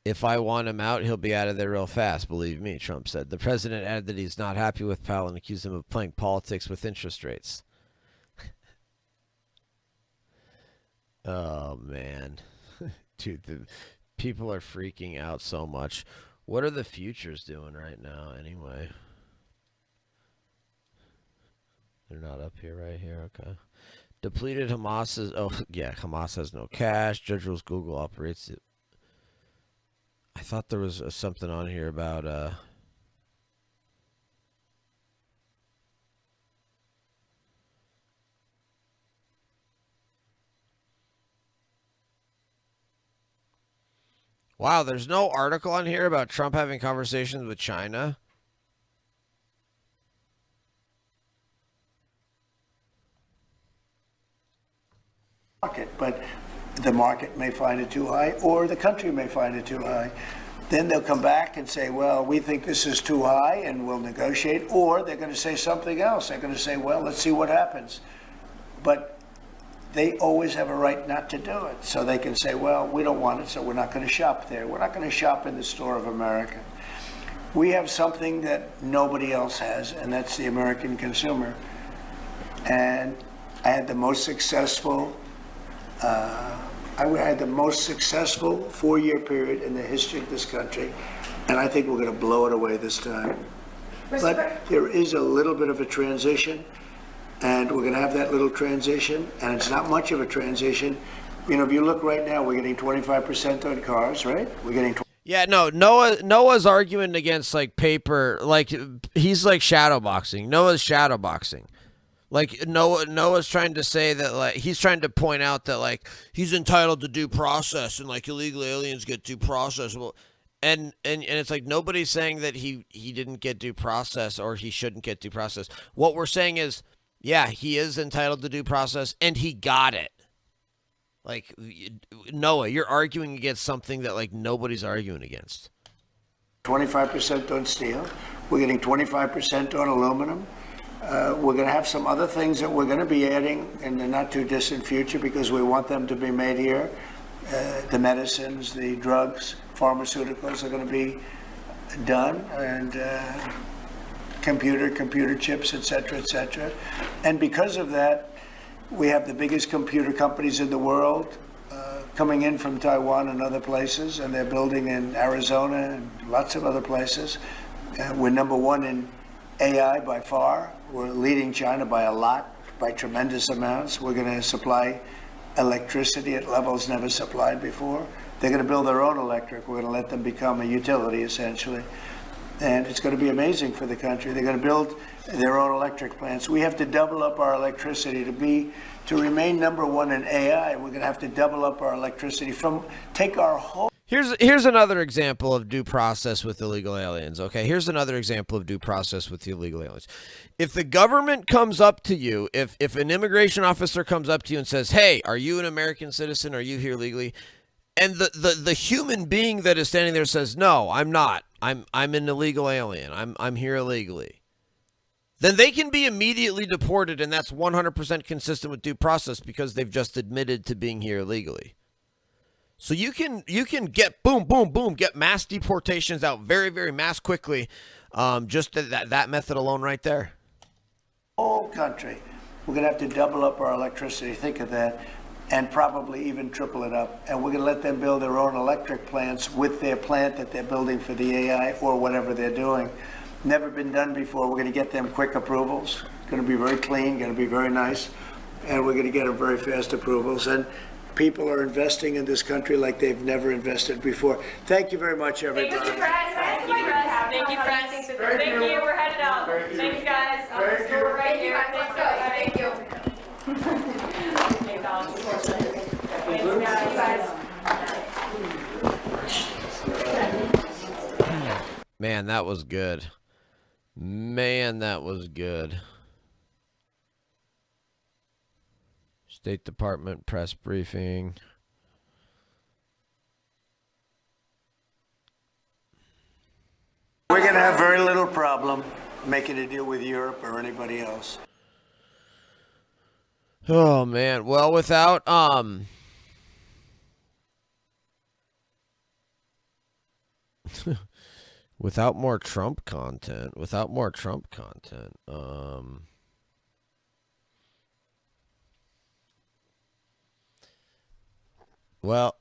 If I want him out, he'll be out of there real fast, believe me, Trump said. The president added that he's not happy with Powell and accused him of playing politics with interest rates. Oh, man. Dude, the people are freaking out so much. What are the futures doing right now, anyway? They're not up here, right here, okay. Depleted Hamas is, oh, yeah, Hamas has no cash. Judge rules Google operates it. I thought there was something on here about, wow, there's no article on here about Trump having conversations with China. Market, but the market may find it too high, or the country may find it too high. Then they'll come back and say, well, we think this is too high, and we'll negotiate, or they're going to say something else. They're going to say, well, let's see what happens. But they always have a right not to do it. So they can say, well, we don't want it, so we're not going to shop there. We're not going to shop in the store of America. We have something that nobody else has, and that's the American consumer. And I had the most successful, four-year period in the history of this country, and I think we're going to blow it away this time. But there is a little bit of a transition, and we're going to have that little transition, and it's not much of a transition. You know, if you look right now, we're getting 25% on cars, right? We're getting. Yeah, no, Noah's arguing against like paper, like he's like shadowboxing. Noah's shadowboxing. Like Noah's trying to say that like he's trying to point out that like he's entitled to due process and like illegal aliens get due process. Well, and it's like nobody's saying that he didn't get due process or he shouldn't get due process. What we're saying is, yeah, he is entitled to due process and he got it. Like, Noah, you're arguing against something that, like, nobody's arguing against. 25% on steel. We're getting 25% on aluminum. We're going to have some other things that we're going to be adding in the not-too-distant future because we want them to be made here. The medicines, the drugs, pharmaceuticals are going to be done, and computer chips, et cetera, et cetera. And because of that, we have the biggest computer companies in the world coming in from Taiwan and other places, and they're building in Arizona and lots of other places. We're number one in AI by far. We're leading China by a lot, by tremendous amounts. We're going to supply electricity at levels never supplied before. They're going to build their own electric. We're going to let them become a utility, essentially. And it's going to be amazing for the country. They're going to build their own electric plants. We have to double up our electricity to remain number one in AI. We're going to have to double up our electricity take our whole. Here's another example of due process with illegal aliens. Okay, here's another example of due process with illegal aliens. If the government comes up to you, if an immigration officer comes up to you and says, "Hey, are you an American citizen? Are you here legally?" And the human being that is standing there says, "No, I'm not. I'm an illegal alien. I'm here illegally." Then they can be immediately deported, and that's 100% consistent with due process because they've just admitted to being here illegally. So you can get get mass deportations out very, very mass quickly, just that method alone right there. Whole country, we're going to have to double up our electricity. Think of that. And probably even triple it up. And we're going to let them build their own electric plants with their plant that they're building for the AI or whatever they're doing. Never been done before. We're going to get them quick approvals. Going to be very clean, going to be very nice. And we're going to get them very fast approvals. And people are investing in this country like they've never invested before. Thank you very much, everybody. Thank you, Press. Thank you, Press. Thank you, Press. Thank you. We're headed out. Thank you, guys. We're right here. Thank you. Man, that was good. Man, that was good. State Department press briefing. We're going to have very little problem making a deal with Europe or anybody else. Oh man, well without without more Trump content, well,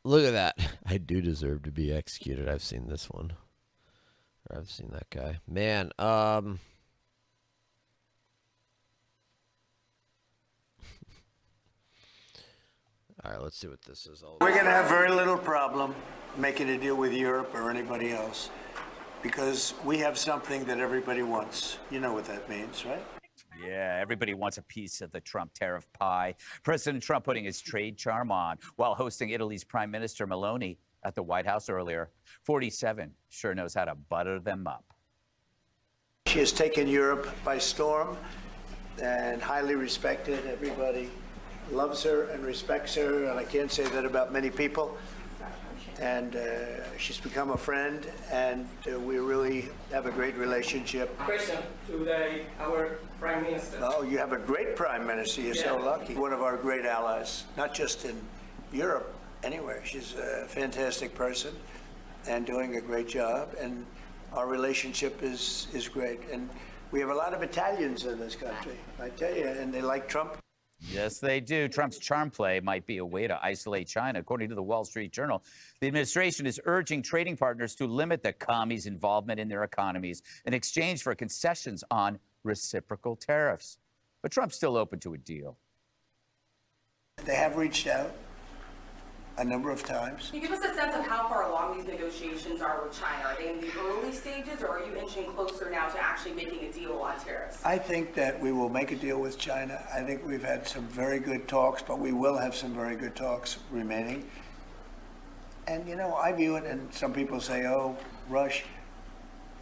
look at that. I do deserve to be executed. I've seen this one. Or I've seen that guy. Man, all right, let's see what this is all about. We're going to have very little problem making a deal with Europe or anybody else because we have something that everybody wants. You know what that means, right? Yeah, everybody wants a piece of the Trump tariff pie. President Trump putting his trade charm on while hosting Italy's Prime Minister Meloni at the White House earlier. 47 sure knows how to butter them up. She has taken Europe by storm and highly respected. Everybody loves her and respects her, and I can't say that about many people. and she's become a friend, and we really have a great relationship. Question to our Prime Minister. Oh, you have a great Prime Minister. You're so lucky. One of our great allies, not just in Europe, anywhere. She's a fantastic person and doing a great job, and our relationship is great. And we have a lot of Italians in this country, I tell you, and they like Trump. Yes, they do. Trump's charm play might be a way to isolate China. According to the Wall Street Journal, the administration is urging trading partners to limit the commies' involvement in their economies in exchange for concessions on reciprocal tariffs. But Trump's still open to a deal. They have reached out a number of times. Can you give us a sense of how far along these negotiations are with China? Are they in the early stages, or are you inching closer now to actually making a deal on tariffs? I think that we will make a deal with China. I think we've had some very good talks, but we will have some very good talks remaining. And, you know, I view it, and some people say, oh, rush.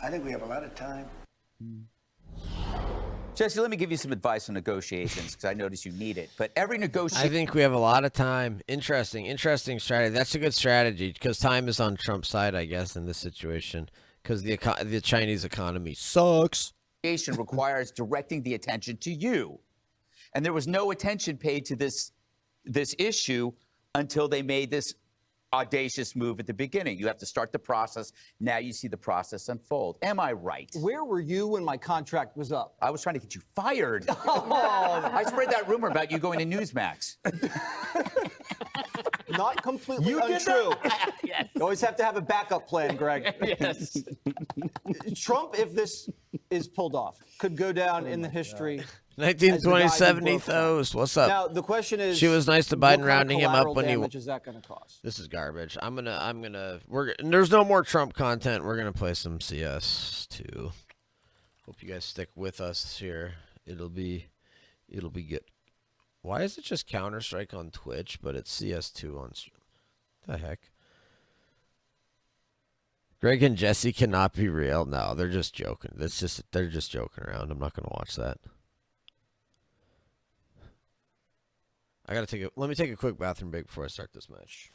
I think we have a lot of time. Jesse, let me give you some advice on negotiations, because I notice you need it. But every negotiation... I think we have a lot of time. Interesting strategy. That's a good strategy, because time is on Trump's side, I guess, in this situation, because the Chinese economy sucks. Negotiation requires directing the attention to you. And there was no attention paid to this issue until they made this audacious move at the beginning. You have to start the process. Now you see the process unfold. Am I right? Where were you when my contract was up? I was trying to get you fired. I spread that rumor about you going to Newsmax. Not completely You did untrue. that? Yes. You always have to have a backup plan, Greg. Yes. Trump, if this is pulled off, could go down in the history. 1927 ethos. What's up? Now the question is, she was nice to what Biden, kind of rounding him up collateral when he. damage is that going to cause? This is garbage. There's no more Trump content. We're gonna play some CS2. Hope you guys stick with us here. It'll be good. Why is it just Counter-Strike on Twitch, but it's CS2 on? The heck? Greg and Jesse cannot be real. No, they're just joking. They're just joking around. I'm not gonna watch that. Let me take a quick bathroom break before I start this match.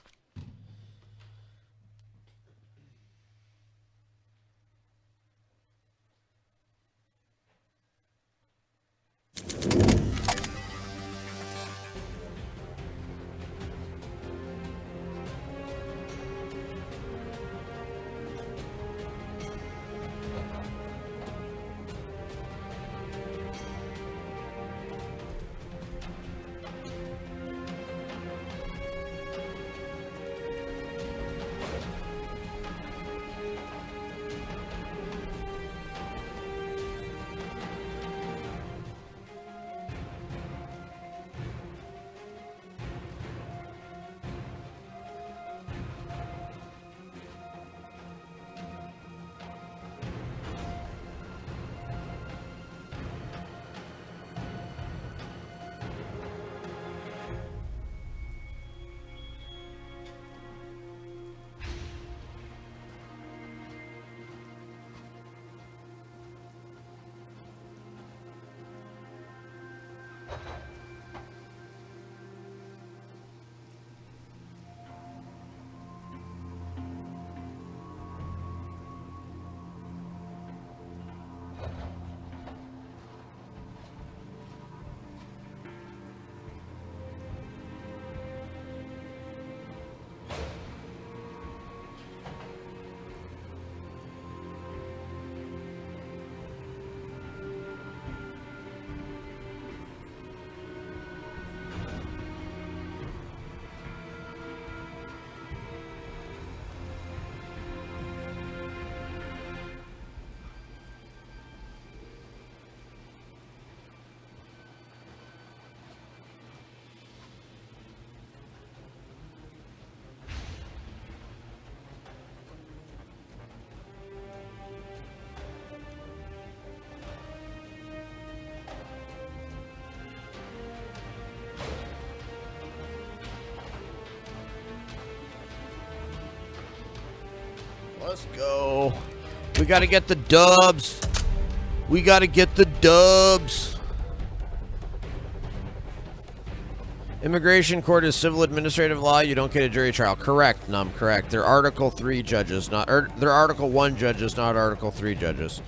Let's go. We got to get the dubs. We got to get the dubs. Immigration court is civil administrative law. You don't get a jury trial. Correct, Num. Correct. They're Article 3 judges, not. They're Article 1 judges, not Article 3 judges.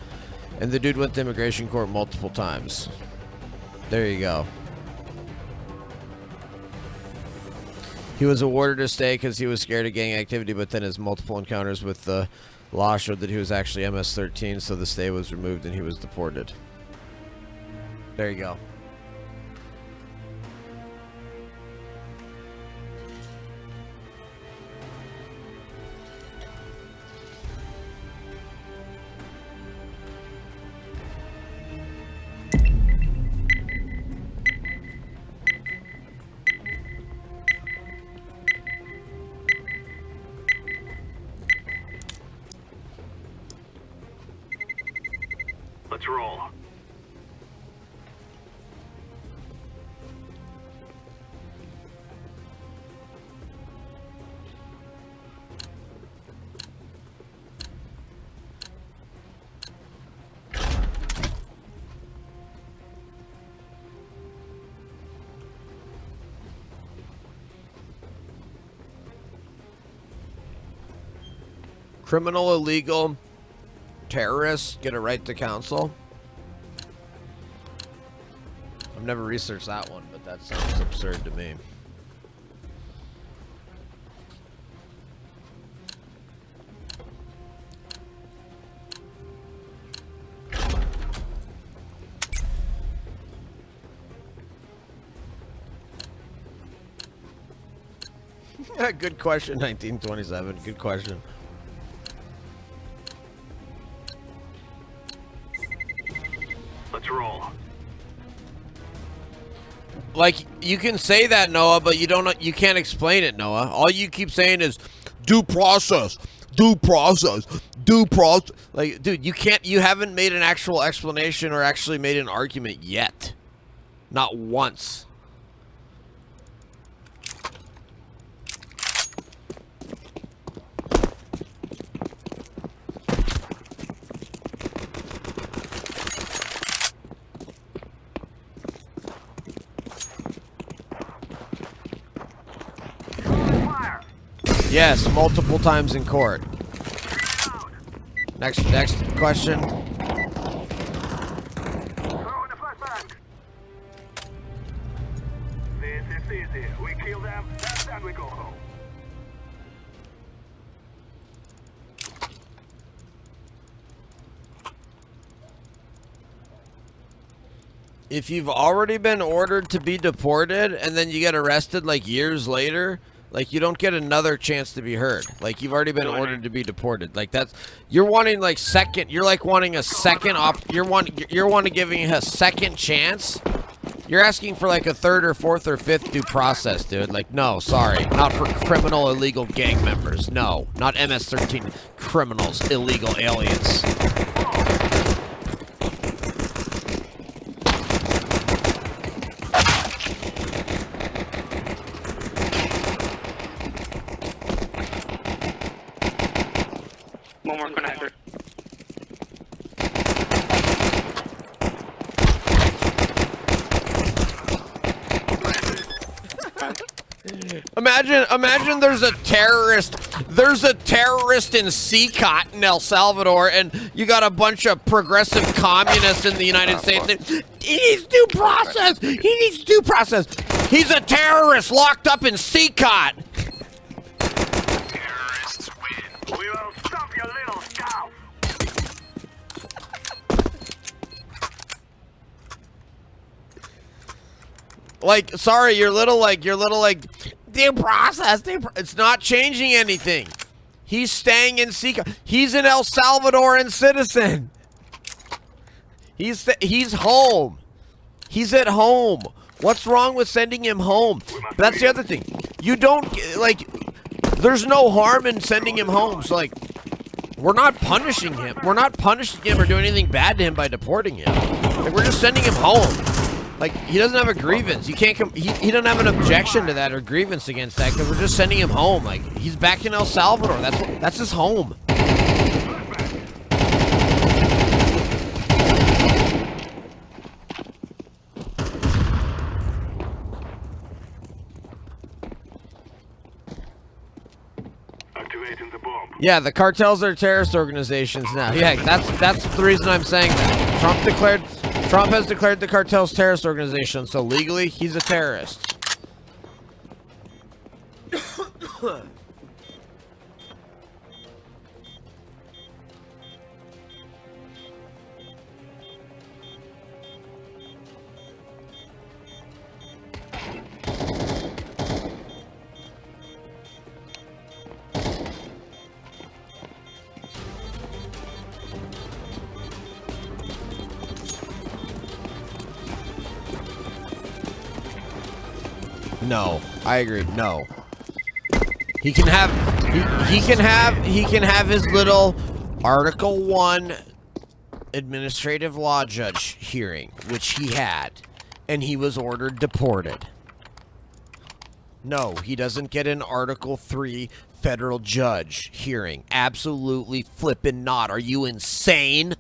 And the dude went to immigration court multiple times. There you go. He was awarded a stay because he was scared of gang activity, but then his multiple encounters with the law showed that he was actually MS-13, so the stay was removed and he was deported. There you go. Let's roll. Criminal, illegal, terrorists get a right to counsel. I've never researched that one, but that sounds absurd to me. Good question, 1927. Good question. Let's roll. Like, you can say that, Noah, but you can't explain it, Noah. All you keep saying is due process, due process, due process. Like, dude, you haven't made an actual explanation or actually made an argument yet. Not once. Yes, multiple times in court. Next question. This is easy. We kill them, then we go home. If you've already been ordered to be deported and then you get arrested like years later, like, you don't get another chance to be heard. Like, you've already been ordered to be deported. Like, you're wanting like second. You're like wanting a second You're wanting giving a second chance. You're asking for like a third or fourth or fifth due process, dude. Like, no, sorry, not for criminal illegal gang members. No, not MS-13 criminals, illegal aliens. One more connector. Imagine there's a terrorist in CCOT in El Salvador, and you got a bunch of progressive communists in the United States. He needs due process. He needs due process. He's a terrorist locked up in CCOT. Terrorists win. We will stop your little scout. Like, sorry, your little due process. It's not changing anything. He's staying in CCOT. He's an El Salvadoran citizen. He's home. He's at home. What's wrong with sending him home? But that's the other thing. You don't, like, there's no harm in sending him home. So, like, we're not punishing him. We're not punishing him or doing anything bad to him by deporting him. Like, we're just sending him home. Like, he doesn't have a grievance. You can't he doesn't have an objection to that or grievance against that because we're just sending him home. Like, he's back in El Salvador. That's his home. Yeah, the cartels are terrorist organizations now. Yeah, that's the reason I'm saying that. Trump has declared the cartels terrorist organizations, so legally he's a terrorist. No, I agree. No. He can have his little Article 1 administrative law judge hearing, which he had, and he was ordered deported. No, he doesn't get an Article 3 federal judge hearing. Absolutely flippin' not. Are you insane?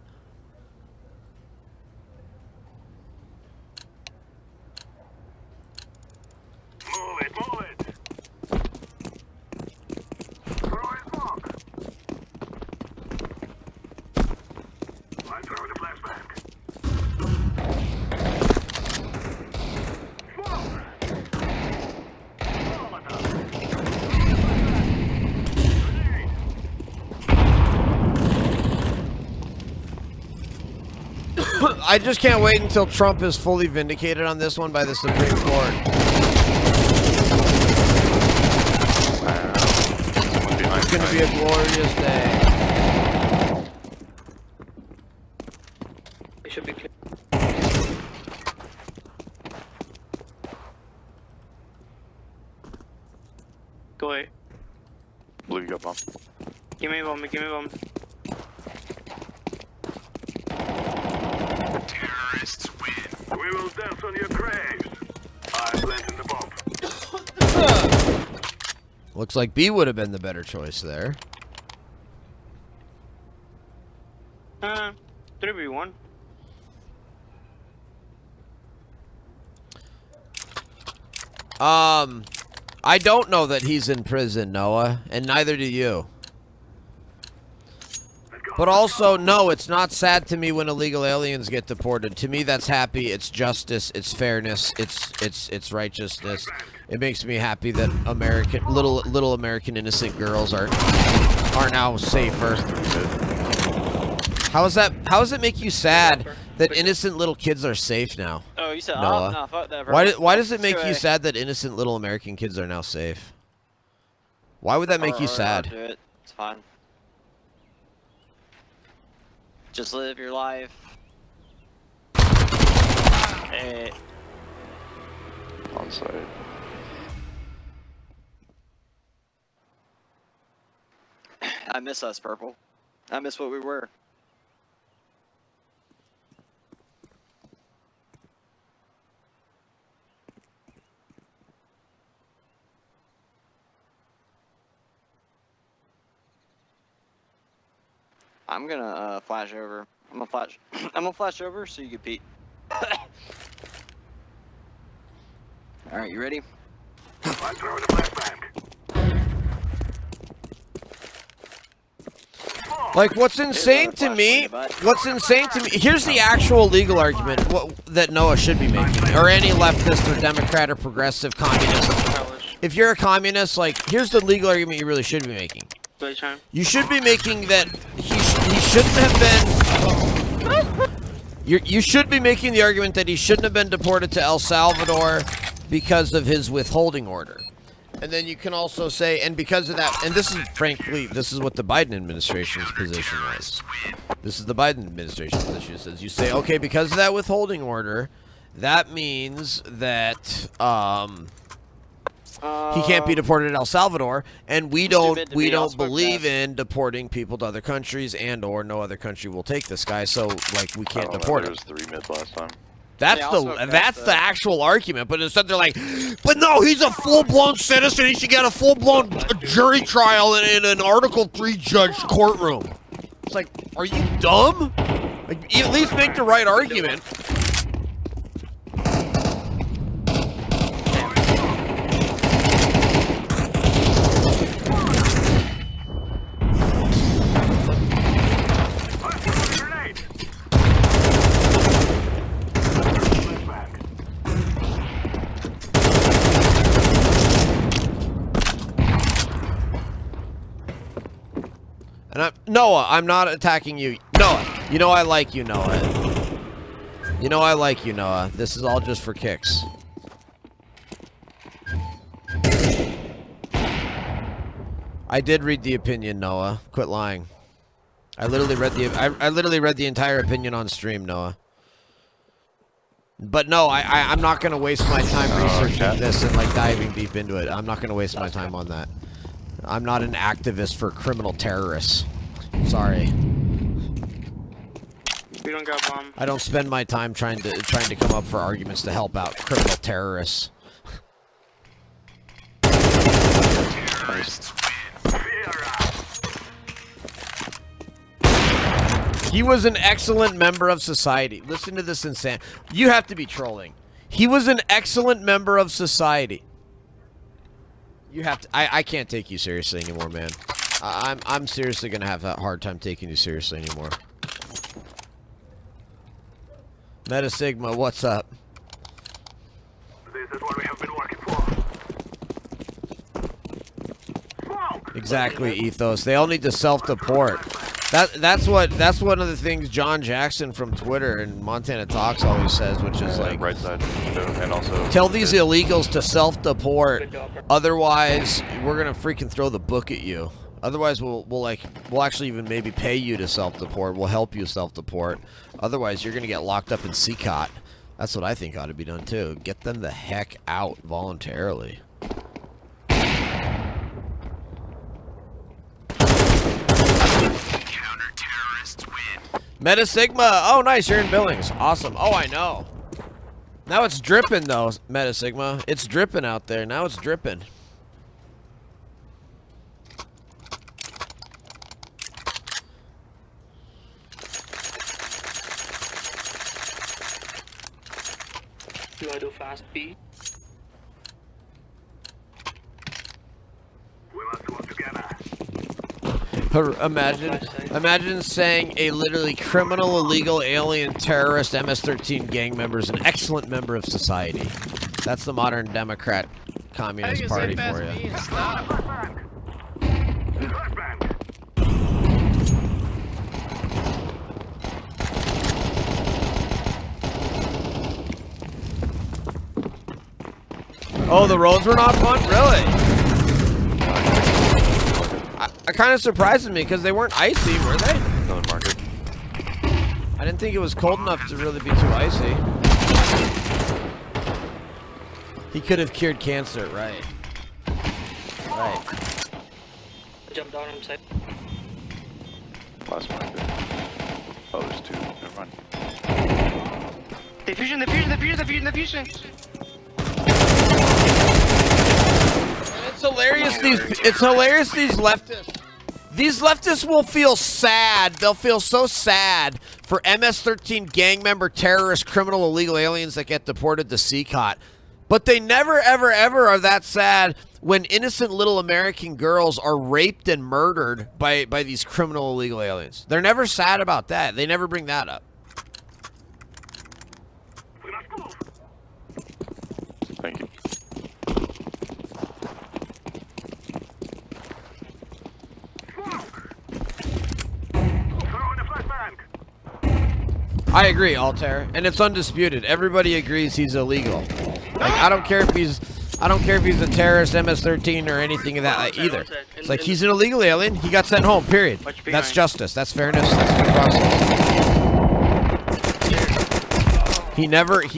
I just can't wait until Trump is fully vindicated on this one by the Supreme Court. It's going to be a glorious day. It should be clear. Go ahead. Believe you got bomb. Give me bomb, give me bomb. Terrorists win. We will dance on your graves. I'm planting the bomb. Looks like B would have been the better choice there. 3v1. I don't know that he's in prison, Noah, and neither do you. But also, no, it's not sad to me when illegal aliens get deported. To me, that's happy. It's justice. It's fairness. It's righteousness. It makes me happy that little American innocent girls are now safer. How does it make you sad that innocent little kids are safe now? Oh, you said, Noah? oh, no, fuck that, bro. Why does it make you sad that innocent little American kids are now safe? Why would that make you sad? Do it. It's fine. Just live your life. Hey. On site. I miss us, Purple. I miss what we were. I'm gonna flash over. I'm gonna flash over so you can peek. All right, you ready? I'm throwing a flashbang. Like, what's insane to me, here's the actual legal argument that Noah should be making, or any leftist or Democrat or progressive communist. If you're a communist, like, here's the legal argument you really should be making. You should be making that he shouldn't have been... You should be making the argument that he shouldn't have been deported to El Salvador because of his withholding order. And then you can also say, and because of that, and this is, frankly, this is what the Biden administration's position was. This is the Biden administration's position. It says, you say, okay, because of that withholding order, that means that he can't be deported to El Salvador, and we don't believe in deporting people to other countries, and or no other country will take this guy, so like we can't deport him. It was 3 mid last time. That's the actual argument, but instead they're like, but no, he's a full-blown citizen. He should get a full-blown jury trial in an Article 3 judge courtroom. It's like, are you dumb? Like, at least make the right argument. And Noah, I'm not attacking you. Noah, you know I like you, Noah. You know I like you, Noah. This is all just for kicks. I did read the opinion, Noah. Quit lying. I literally read the entire opinion on stream, Noah. But no, I'm not gonna waste my time researching this and like diving deep into it. I'm not gonna waste my time on that. I'm not an activist for criminal terrorists. Sorry. We don't got bomb. I don't spend my time trying to come up for arguments to help out criminal terrorists. He was an excellent member of society. Listen to this insanity. You have to be trolling. He was an excellent member of society. You have to. I can't take you seriously anymore, man. I'm seriously gonna have a hard time taking you seriously anymore. Meta Sigma, what's up? This is what we have been working for. Exactly, Ethos. They all need to self-deport. That's one of the things John Jackson from Twitter and Montana Talks always says, which is like, right side window, and also tell these illegals to self-deport. Otherwise, we're gonna freaking throw the book at you. Otherwise, we'll actually even maybe pay you to self-deport. We'll help you self-deport. Otherwise, you're gonna get locked up in CCOT. That's what I think ought to be done too. Get them the heck out voluntarily. Meta Sigma. Oh, nice. You're in Billings. Awesome. Oh, I know. Now it's dripping, though, Meta Sigma. It's dripping out there. Now it's dripping. Do I do fast B? We must work together. Imagine saying a literally criminal, illegal, alien, terrorist, MS-13 gang member is an excellent member of society. That's the modern Democrat Communist Party for you. Oh, the roads were not fun? Really? It kind of surprises me because they weren't icy, were they? Another market. I didn't think it was cold enough to really be too icy. He could have cured cancer, right? Right. Jump down inside. Last market. Oh, there's two. Never mind. Diffusion. It's hilarious these leftists. These leftists will feel sad. They'll feel so sad for MS-13 gang member, terrorist, criminal, illegal aliens that get deported to CCOT. But they never, ever, ever are that sad when innocent little American girls are raped and murdered by these criminal, illegal aliens. They're never sad about that. They never bring that up. Thank you. I agree, Altair, and it's undisputed. Everybody agrees he's illegal. Like I don't care if he's a terrorist, MS-13, or anything of that either. It's like he's an illegal alien. He got sent home. Period. That's justice. That's fairness. That's due process. He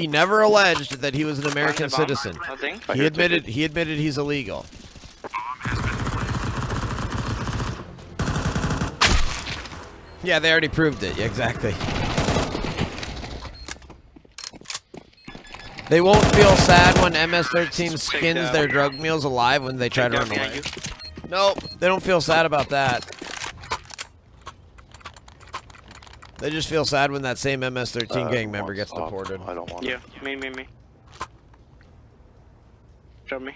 never alleged that he was an American citizen. He admitted he's illegal. Yeah, they already proved it. Yeah, exactly. They won't feel sad when MS-13 skins their drug mules alive when they try to run away. Nope, they don't feel sad about that. They just feel sad when that same MS-13 gang member gets deported. I don't want Yeah, me. Drop me.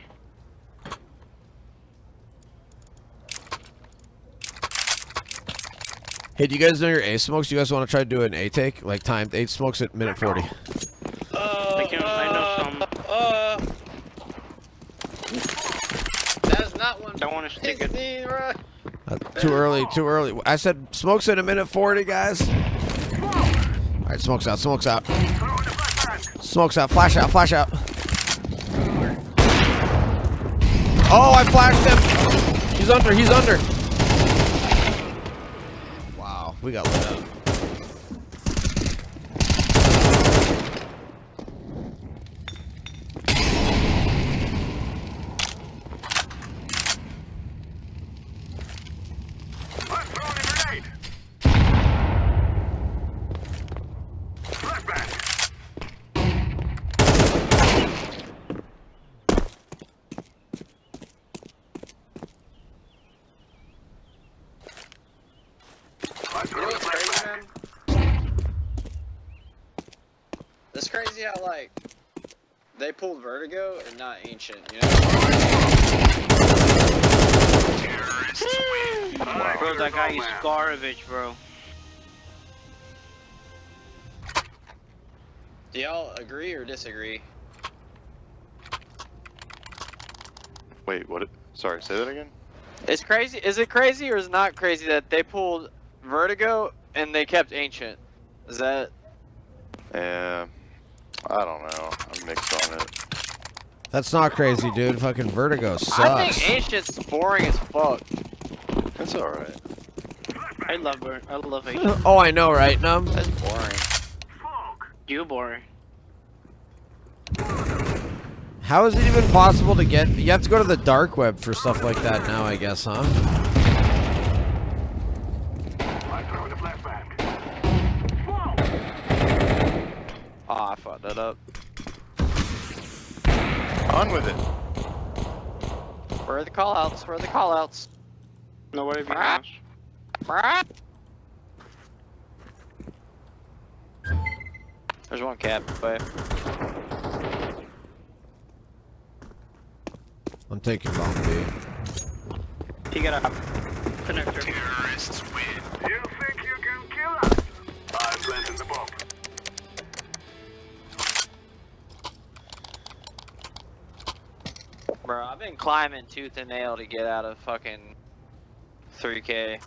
Hey, do you guys know your A smokes? Do you guys want to try to do an A take? Like timed 8 smokes at minute 40. I know some. That is not one. Don't want to stick it. Too early, too early. I said smoke's in a minute 40, guys. All right, smoke's out, smoke's out. Smoke's out, flash out, flash out. Oh, I flashed him. He's under, he's under. Wow, we got lit up. It's crazy how, like, they pulled Vertigo and not Ancient, you know? Bro, that guy is garbage, bro. Do y'all agree or disagree? Wait, what? Sorry, say that again? It's crazy. Is it crazy or is it not crazy that they pulled Vertigo and they kept Ancient? Is that... I don't know. I'm mixed on it. That's not crazy, dude. Fucking Vertigo sucks. I think Ancient's boring as fuck. That's alright. I love her. I love Ancient. Oh, I know, right, Num? That's boring. You boring. How is it even possible to get... You have to go to the dark web for stuff like that now, I guess, huh? Oh, I fucked that up. On with it. Where are the callouts? Where are the callouts? Nobody behind us. There's one cap, but I'm taking bomb B. He got a connector. Terrorists win. You think you can kill us? I'm planting the bomb. bro, I've been climbing tooth and nail to get out of fucking 3K.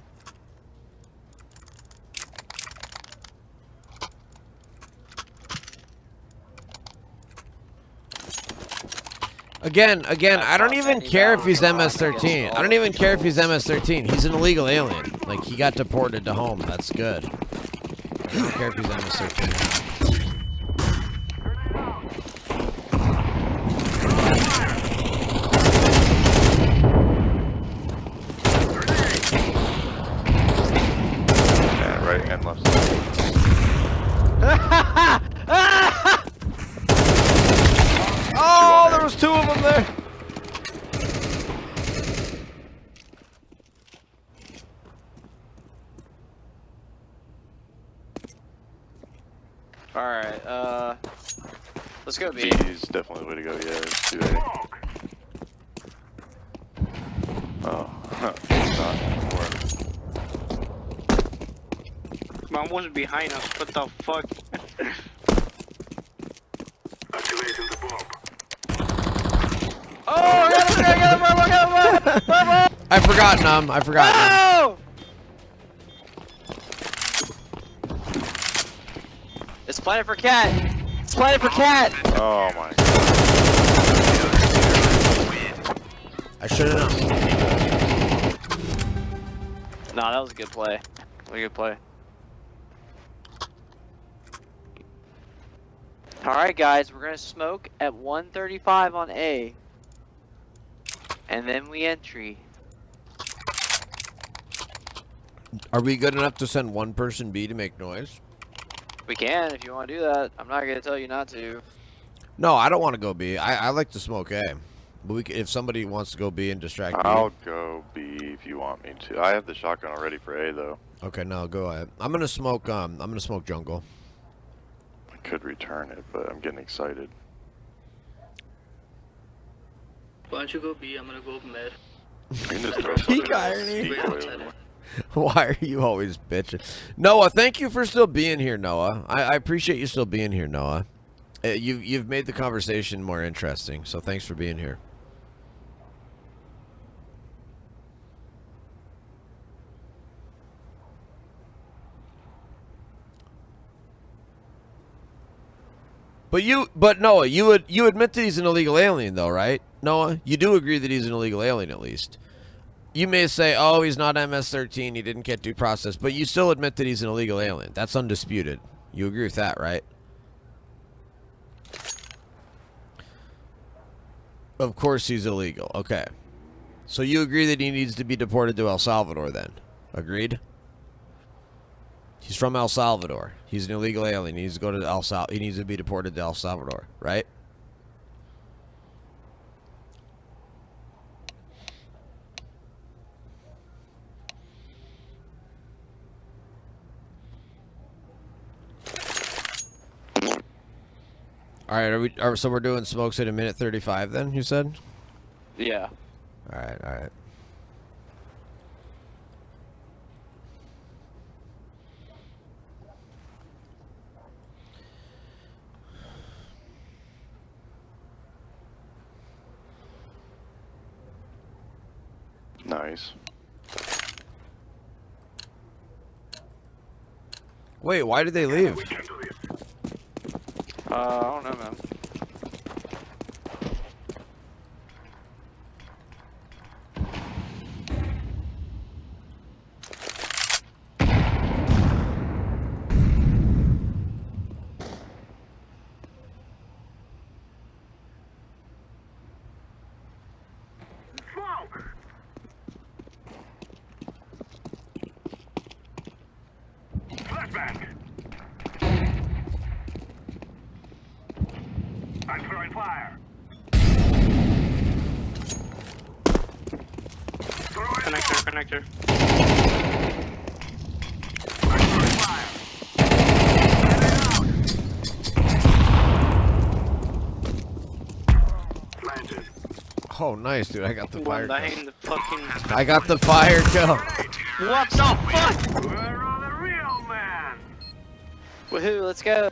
Again, I don't even care if he's MS-13. I don't even care if he's MS-13. He's an illegal alien. Like, he got deported to home. That's good. I don't care if he's MS-13. Yeah, right and left Oh, there was two of them there. Alright, let's go B. B is definitely the way to go, yeah, let's do A. Oh, it's not anymore. Man was behind us, what the fuck? Activating the bomb. Oh, I got him, I forgot, Num. I forgot. Oh! It's Planet for Cat. It's Planet for Cat. Oh my god. I should have known. Nah, that was a good play. A good play. Alright guys, we're gonna smoke at 135 on A. And then we entry. Are we good enough to send one person B to make noise? We can if you want to do that. I'm not gonna tell you not to. No, I don't want to go B. I like to smoke A. But we if somebody wants to go B and distract B. I'll go B if you want me to. I have the shotgun already for A though. Okay, no, go ahead. I'm gonna smoke jungle. I could return it, but I'm getting excited. Why don't you go B? I'm gonna go mid. I can just throw Peak something irony. decoy over. Why are you always bitching? Noah, thank you for still being here, Noah. I appreciate you still being here, Noah. You've made the conversation more interesting, so thanks for being here. But Noah, you admit that he's an illegal alien, though, right? Noah, you do agree that he's an illegal alien, at least. You may say, oh, he's not MS-13, he didn't get due process, but you still admit that he's an illegal alien. That's undisputed. You agree with that, right? Of course he's illegal. Okay. So you agree that he needs to be deported to El Salvador, then? Agreed? He's from El Salvador. He's an illegal alien. He needs to go to he needs to be deported to El Salvador, right? All right, so we're doing smokes at 1:35 then, you said? Yeah. All right. Nice. Wait, why did they leave? I don't know, man. Flashbang. I'm throwing fire. Connector. Oh, nice, dude. I got the fire kill. Behind the fucking... I got the fire kill. What the fuck? We're on the real man. Woohoo, let's go.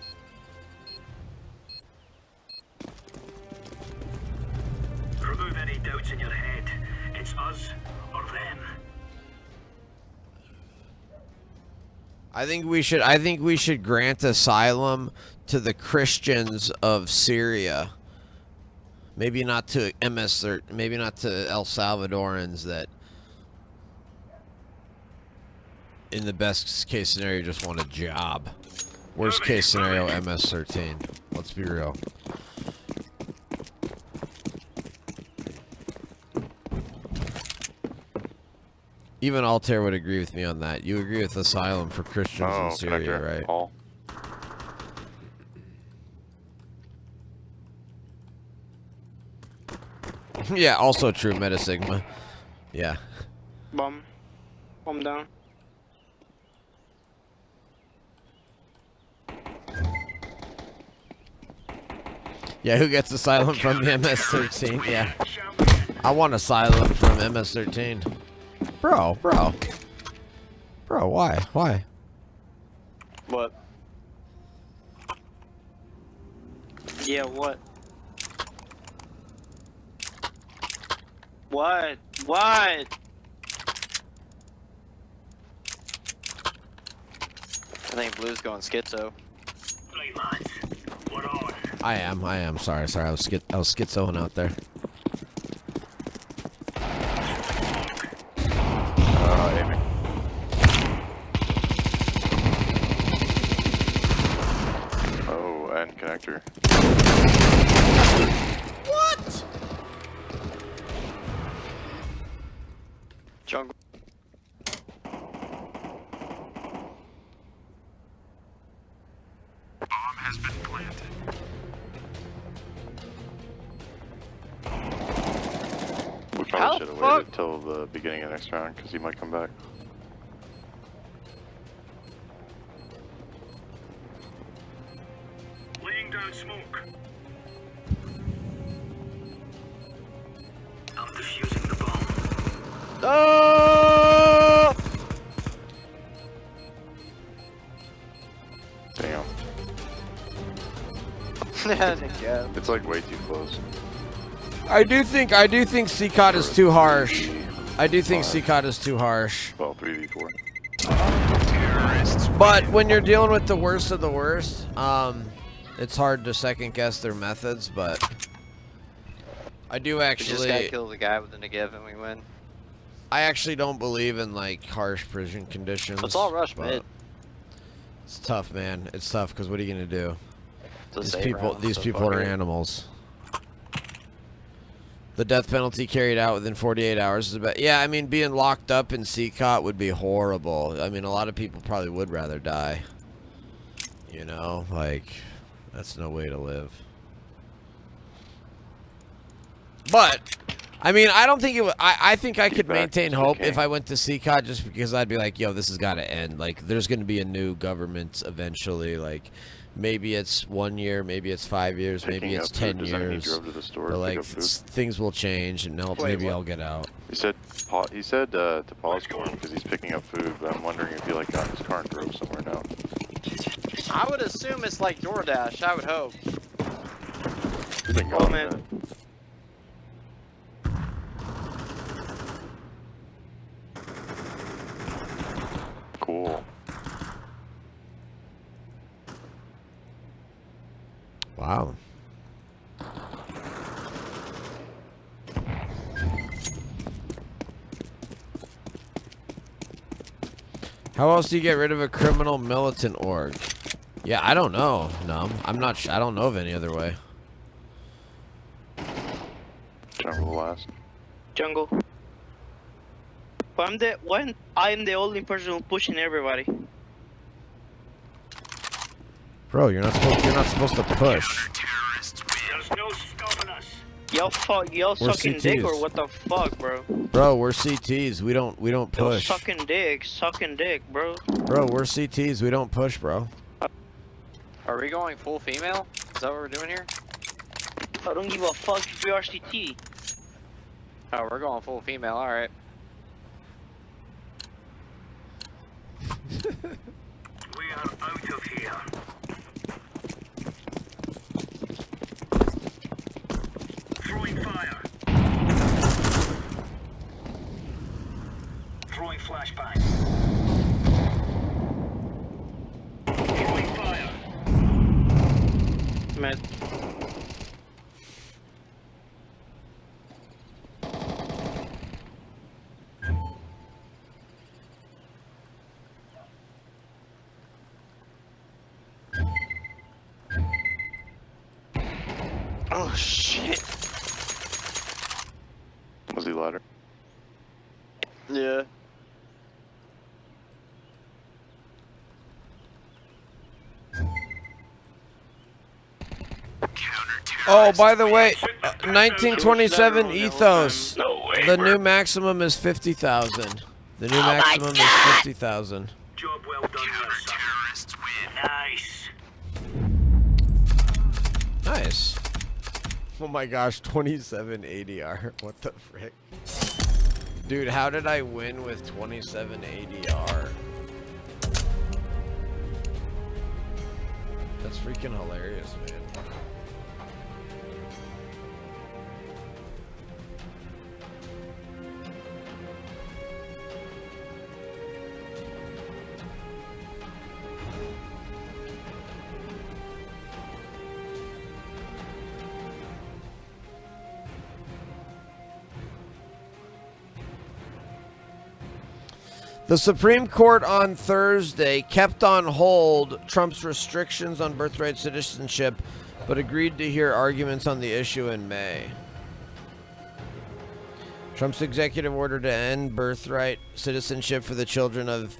Remove any doubts in your head. It's us or them. I think we should grant asylum to the Christians of Syria. Maybe not to maybe not to El Salvadorans that, in the best case scenario, just want a job. Worst case scenario, MS-13. Let's be real. Even Altair would agree with me on that. You agree with asylum for Christians in Syria, right? Paul. Yeah, also true, Meta Sigma. Yeah. Bomb down. Yeah, who gets asylum from the MS-13? Yeah. I want asylum from MS-13. Bro, why? What? Yeah, what? What? I think Blue's going schizo. I am. Sorry. I was schizoing out there. Aiming. Oh, and connector. What? Jungle. Bomb has been planted. We probably should have waited till the beginning of next round because he might come back. Laying down smoke. I'm defusing the bomb. Oh! Damn. Yeah. It's like way too close. I do think CCOT is too harsh. I do think CCOT is too harsh. Well, 3v4. But when you're dealing with the worst of the worst, It's hard to second guess their methods, but I do We just gotta actually. kill the guy with the Negev and we win. I actually don't believe in like harsh prison conditions. Let's all rush but mid. It's tough, man. It's tough because what are you gonna do? To These save people, rounds, these so people fuck are it. animals. The death penalty carried out within 48 hours is about. Yeah, I mean, being locked up in CCOT would be horrible. I mean, a lot of people probably would rather die. You know, like, that's no way to live. But, I mean, I don't think it would. I think I could maintain hope if I went to CCOT just because I'd be like, yo, this has got to end. Like, there's going to be a new government eventually. Like, maybe it's 1 year, maybe it's 5 years, maybe Picking it's up food. 10 Does that mean he years. drove to the store But, to pick like, up food? things will change, and maybe I'll get out. He said to pause for him because he's picking up food, but I'm wondering if he like got in his car and drove somewhere now. I would assume it's like DoorDash. I would hope. He's been Oh gone, man. Cool. Wow. How else do you get rid of a criminal militant org? Yeah, I don't know. No, I'm not. I don't know of any other way. Jungle last. Jungle. But I'm the only person who's pushing everybody. Bro, you're not supposed to push. There's no stopping us. Y'all We're sucking dick or CTs. what the fuck, bro? Bro, we're CTs. We don't Y'all push. sucking dick, bro. Bro, we're CTs. We don't push, bro. Are we going full female? Is that what we're doing here? I don't give a fuck if you're RCT. Oh, we're going full female. All right. We are out of here. Throwing fire. Throwing flashbang. Throwing fire. Man. Oh shit. Was he ladder? Yeah. Oh, by the way, 1927 ethos. The new maximum is 50,000. The new maximum is 50,000. Job well done, terrorists win. Nice. Nice. Oh my gosh, 27 ADR. What the frick? Dude, how did I win with 27 ADR? That's freaking hilarious, man. The Supreme Court on Thursday kept on hold Trump's restrictions on birthright citizenship, but agreed to hear arguments on the issue in May. Trump's executive order to end birthright citizenship for the children of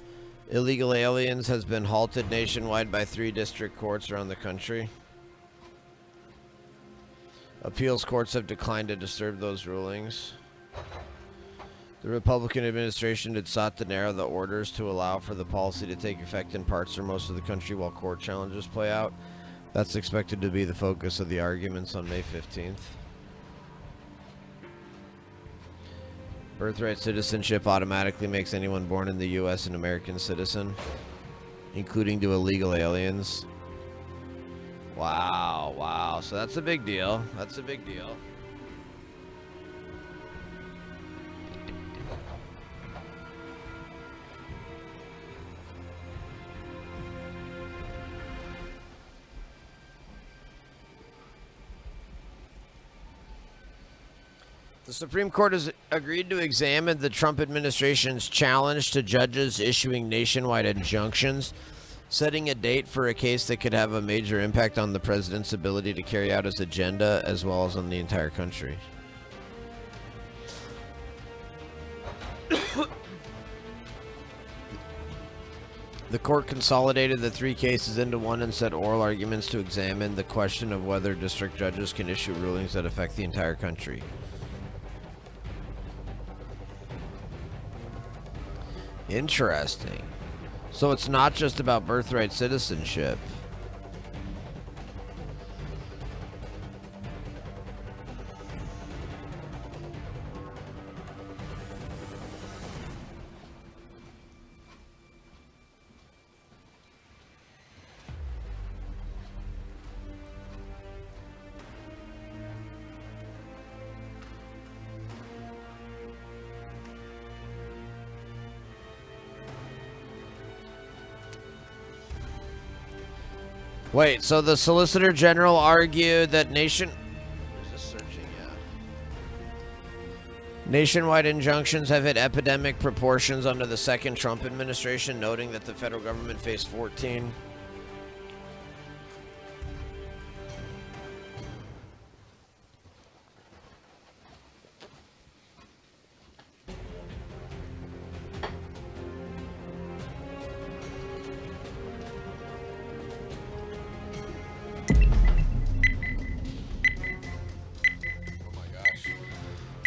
illegal aliens has been halted nationwide by 3 district courts around the country. Appeals courts have declined to disturb those rulings. The Republican administration had sought to narrow the orders to allow for the policy to take effect in parts or most of the country while court challenges play out. That's expected to be the focus of the arguments on May 15th. Birthright citizenship automatically makes anyone born in the U.S. an American citizen, including to illegal aliens. Wow, wow. So that's a big deal. That's a big deal. The Supreme Court has agreed to examine the Trump administration's challenge to judges issuing nationwide injunctions, setting a date for a case that could have a major impact on the president's ability to carry out his agenda as well as on the entire country. The court consolidated the 3 cases into one and set oral arguments to examine the question of whether district judges can issue rulings that affect the entire country. Interesting. So it's not just about birthright citizenship. Wait, so the Solicitor General argued that nationwide injunctions have hit epidemic proportions under the second Trump administration, noting that the federal government faced 14.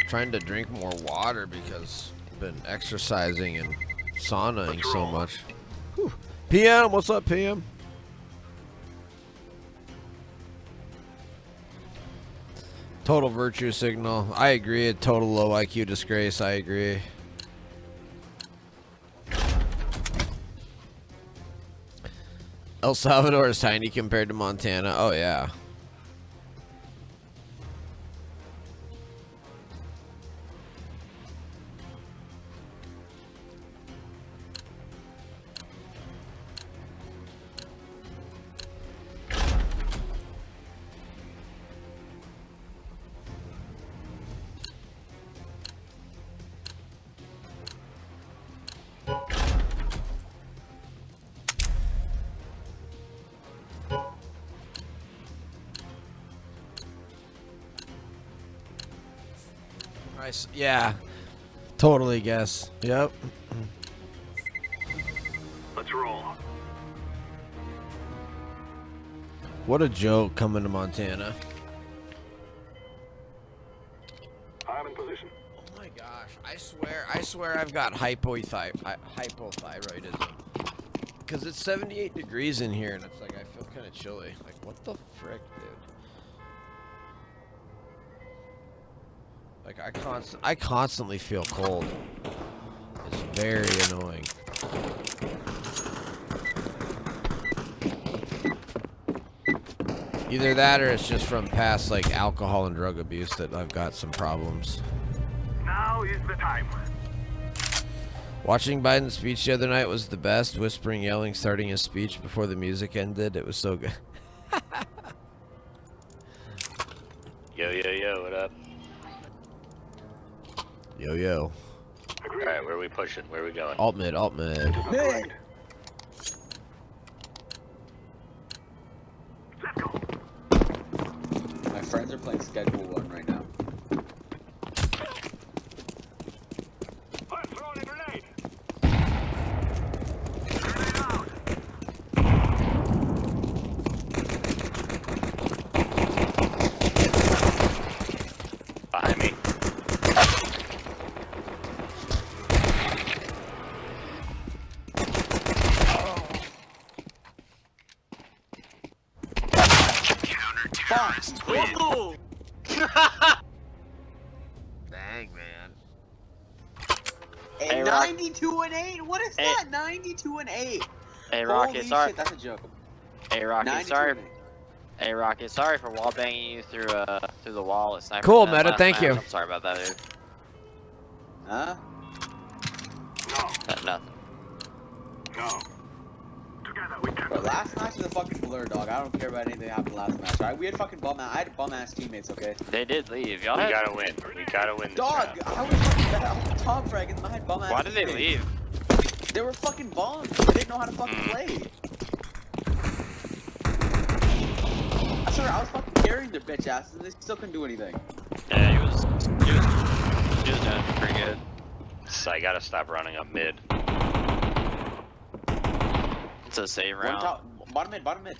Trying to drink more water because I've been exercising and saunaing so much. Whew. PM, what's up, PM? Total virtue signal. I agree. A total low IQ disgrace. I agree. El Salvador is tiny compared to Montana. Oh, yeah. Yeah, totally guess. Yep. Let's roll. What a joke coming to Montana. I'm in position. Oh my gosh, I swear I've got hypothyroidism. Because it's 78 degrees in here and it's like I feel kind of chilly. Like what the frick, dude? Like I constantly feel cold. It's very annoying. Either that or it's just from past like alcohol and drug abuse that I've got some problems. Now is the time. Watching Biden's speech the other night was the best. Whispering, yelling, starting his speech before the music ended. It was so good. Yo, what up? Yo. Alright, where are we pushing? Where are we going? Alt mid. Mid. My friends are playing Schedule 1 right now. I'm throwing a grenade. Behind me. Whoa! Dang, man. Hey, 92-8? What is that? 92-8. Hey, Rocket, Holy sorry. shit, that's a joke. Hey, Rocket, sorry. 92-8. Hey, Rocket, sorry for wall banging you through the wall at Sniper. Cool, Net Meta, last thank match. you. I'm sorry about that, dude. Huh? Nothing. No. Together we can Bro, last match is a fucking blur, dog. I don't care about anything that happened last match. Alright, we had fucking I had bum ass teammates, okay? They did leave. Y'all We had... gotta win. We gotta win this Dog, round. I was fucking bad. I was top frag and I had bum ass. Why did they teammates. leave? They were fucking bums. They didn't know how to fucking play. I swear, I was fucking carrying their bitch asses and they still couldn't do anything. Yeah, he was doing pretty good. So I gotta stop running up mid. It's a save One round. top, bottom mid, bottom mid.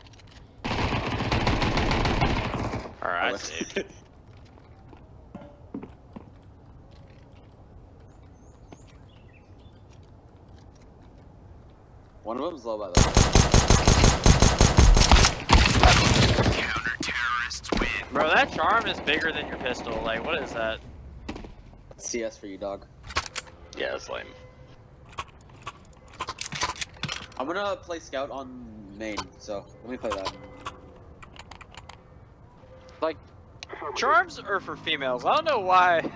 Alright, I saved. One of them's low, by the way. Bro, that charm is bigger than your pistol. Like, what is that? CS for you, dog. Yeah, that's lame. I'm gonna play scout on main, so let me play that. Like, charms are for females. I don't know why.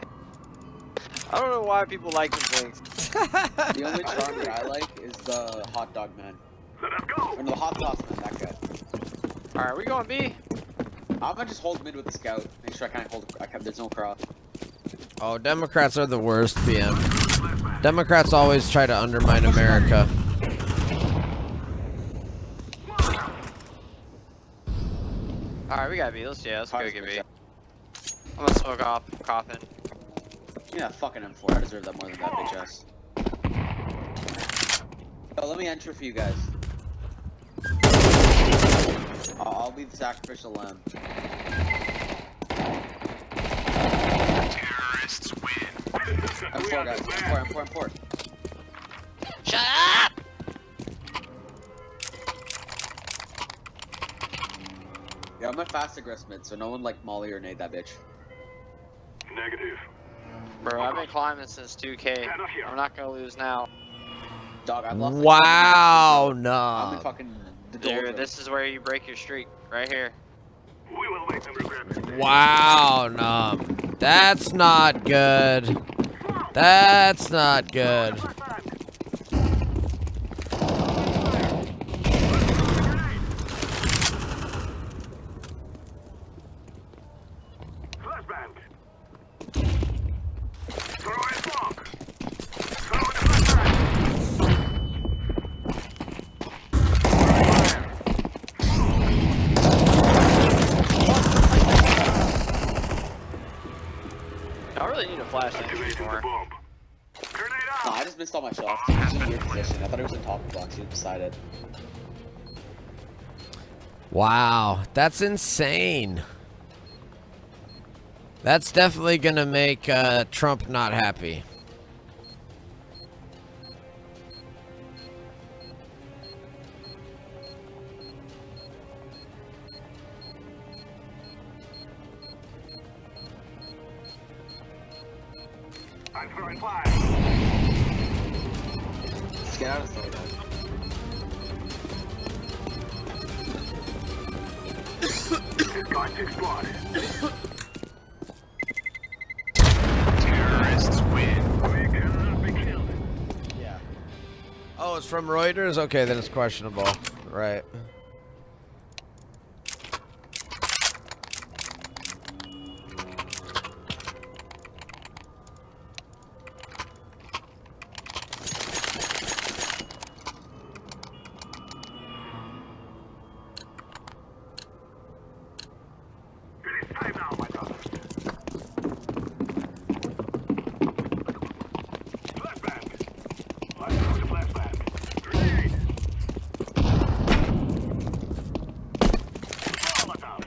I don't know why people like them things. The only charm that I like is the hot dog man. Or no, the hot sauce man, that guy. Alright, we going B? I'm gonna just hold mid with the scout. Make sure I can't hold. There's no cross. Oh, Democrats are the worst, PM. Democrats always try to undermine America. Alright, we got B. Let's go get B. I'm gonna smoke off coffin. Yeah, fucking M4. I deserve that more than that bitch ass. Yo, let me enter for you guys. I'll be the sacrificial lamb. Terrorists win. M4 guys. M4. Shut up! Yeah, I'm a fast aggressive mid, so no one like Molly or nade that bitch. Negative. Bro, I've been climbing since 2K. I'm not gonna lose now. Dog, I've lost. Wow, I'm no. in fucking the Dude, this is where you break your streak. Right here. We will make them regret it. Wow, no. That's not good. That's not good. Flashbang. Throw a smoke. Throw in a flashbang. I don't really need a flash anymore. No, I just missed all my shots. It was in a weird position. I thought it was in top of the box. He was beside it. Wow, that's insane. That's definitely gonna make Trump not happy. I'm throwing fire. Just get out of sight, guys. It's going to explode. Terrorists win. We cannot be killed. Yeah. Oh, it's from Reuters? Okay, then it's questionable. Right. It is time now, my brother. Flashbang. Let's throw the flashbang. Grenade. Molotov.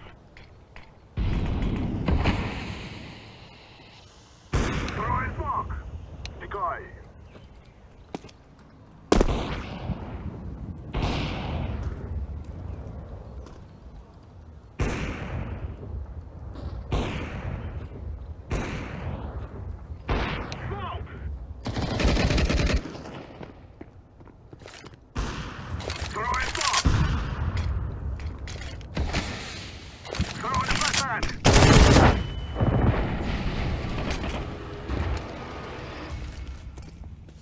Throw a smoke. Decoy. Smoke. Throw a smoke. Throw in the flashbang.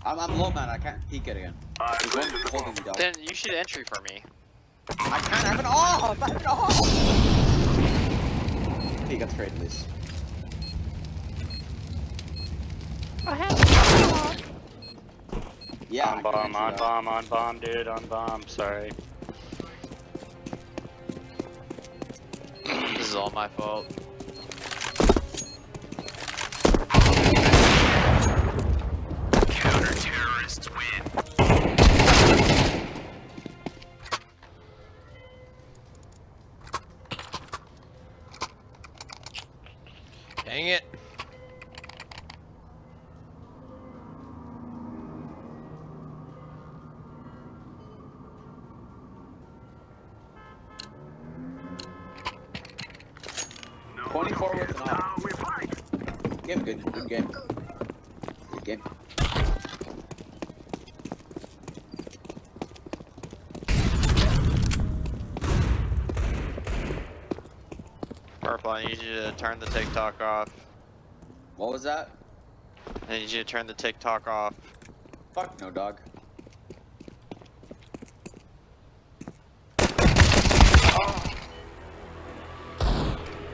I'm low, man. I can't peek it again. There's one holding me, dog. Then you should entry for me. I can't have it off! I have it off! Hey, you got the trade at least. I have it. Yeah. On bomb, dude, on bomb, sorry. This is all my fault. Counter-terrorists win. Dang it. No, 24 with an off. Game, good game. Good game. Purple, I need you to turn the TikTok off. What was that? I need you to turn the TikTok off. Fuck no, dog.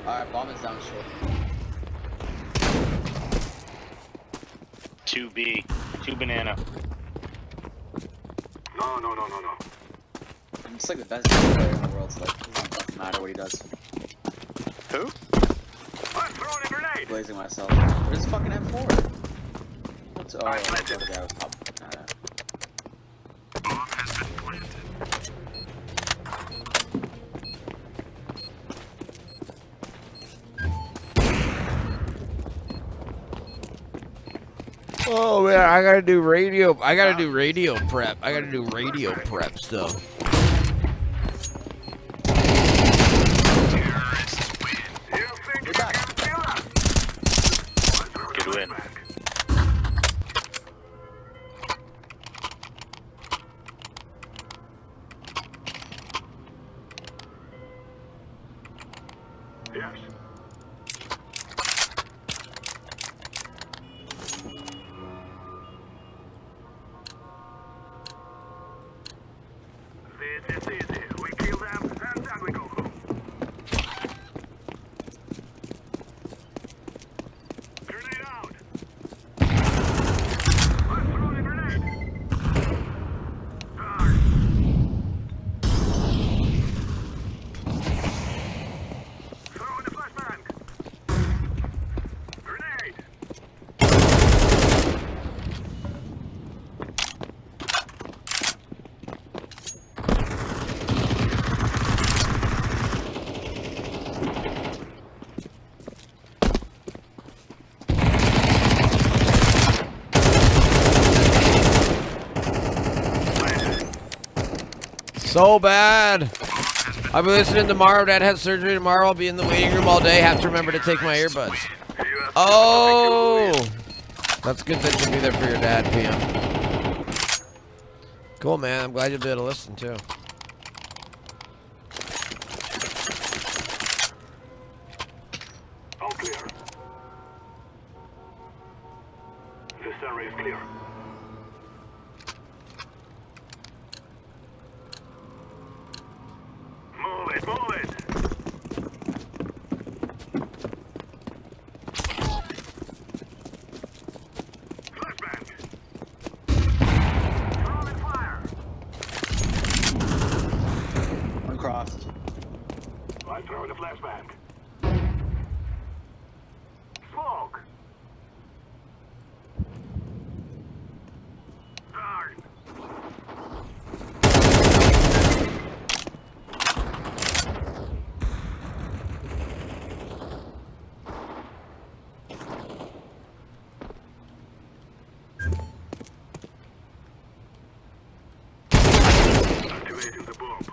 Alright, bomb is down short. 2B, 2 banana. No. I'm just like the best player in the world, so like, it doesn't matter what he does. Who? Blazing myself. Where's this fucking M4? What's oh, the guy was top. Bomb has been planted. Oh man, I gotta do radio prep. I gotta do radio prep stuff. Good win. Yes. This is easy. We kill them and then we go home. Grenade out. Let's throw the grenade. Darn. Throw in the flashbang. Grenade. So bad. I'll be listening tomorrow. Dad has surgery tomorrow. I'll be in the waiting room all day. Have to remember to take my earbuds. Oh, that's good that you'll be there for your dad, PM. Cool, man. I'm glad you'll be able to listen too. All clear. This area is clear. Move it, move it! Flashbang! Throwing fire! Uncrossed. I throw the flashbang. Smoke! Darn! Activating the bomb.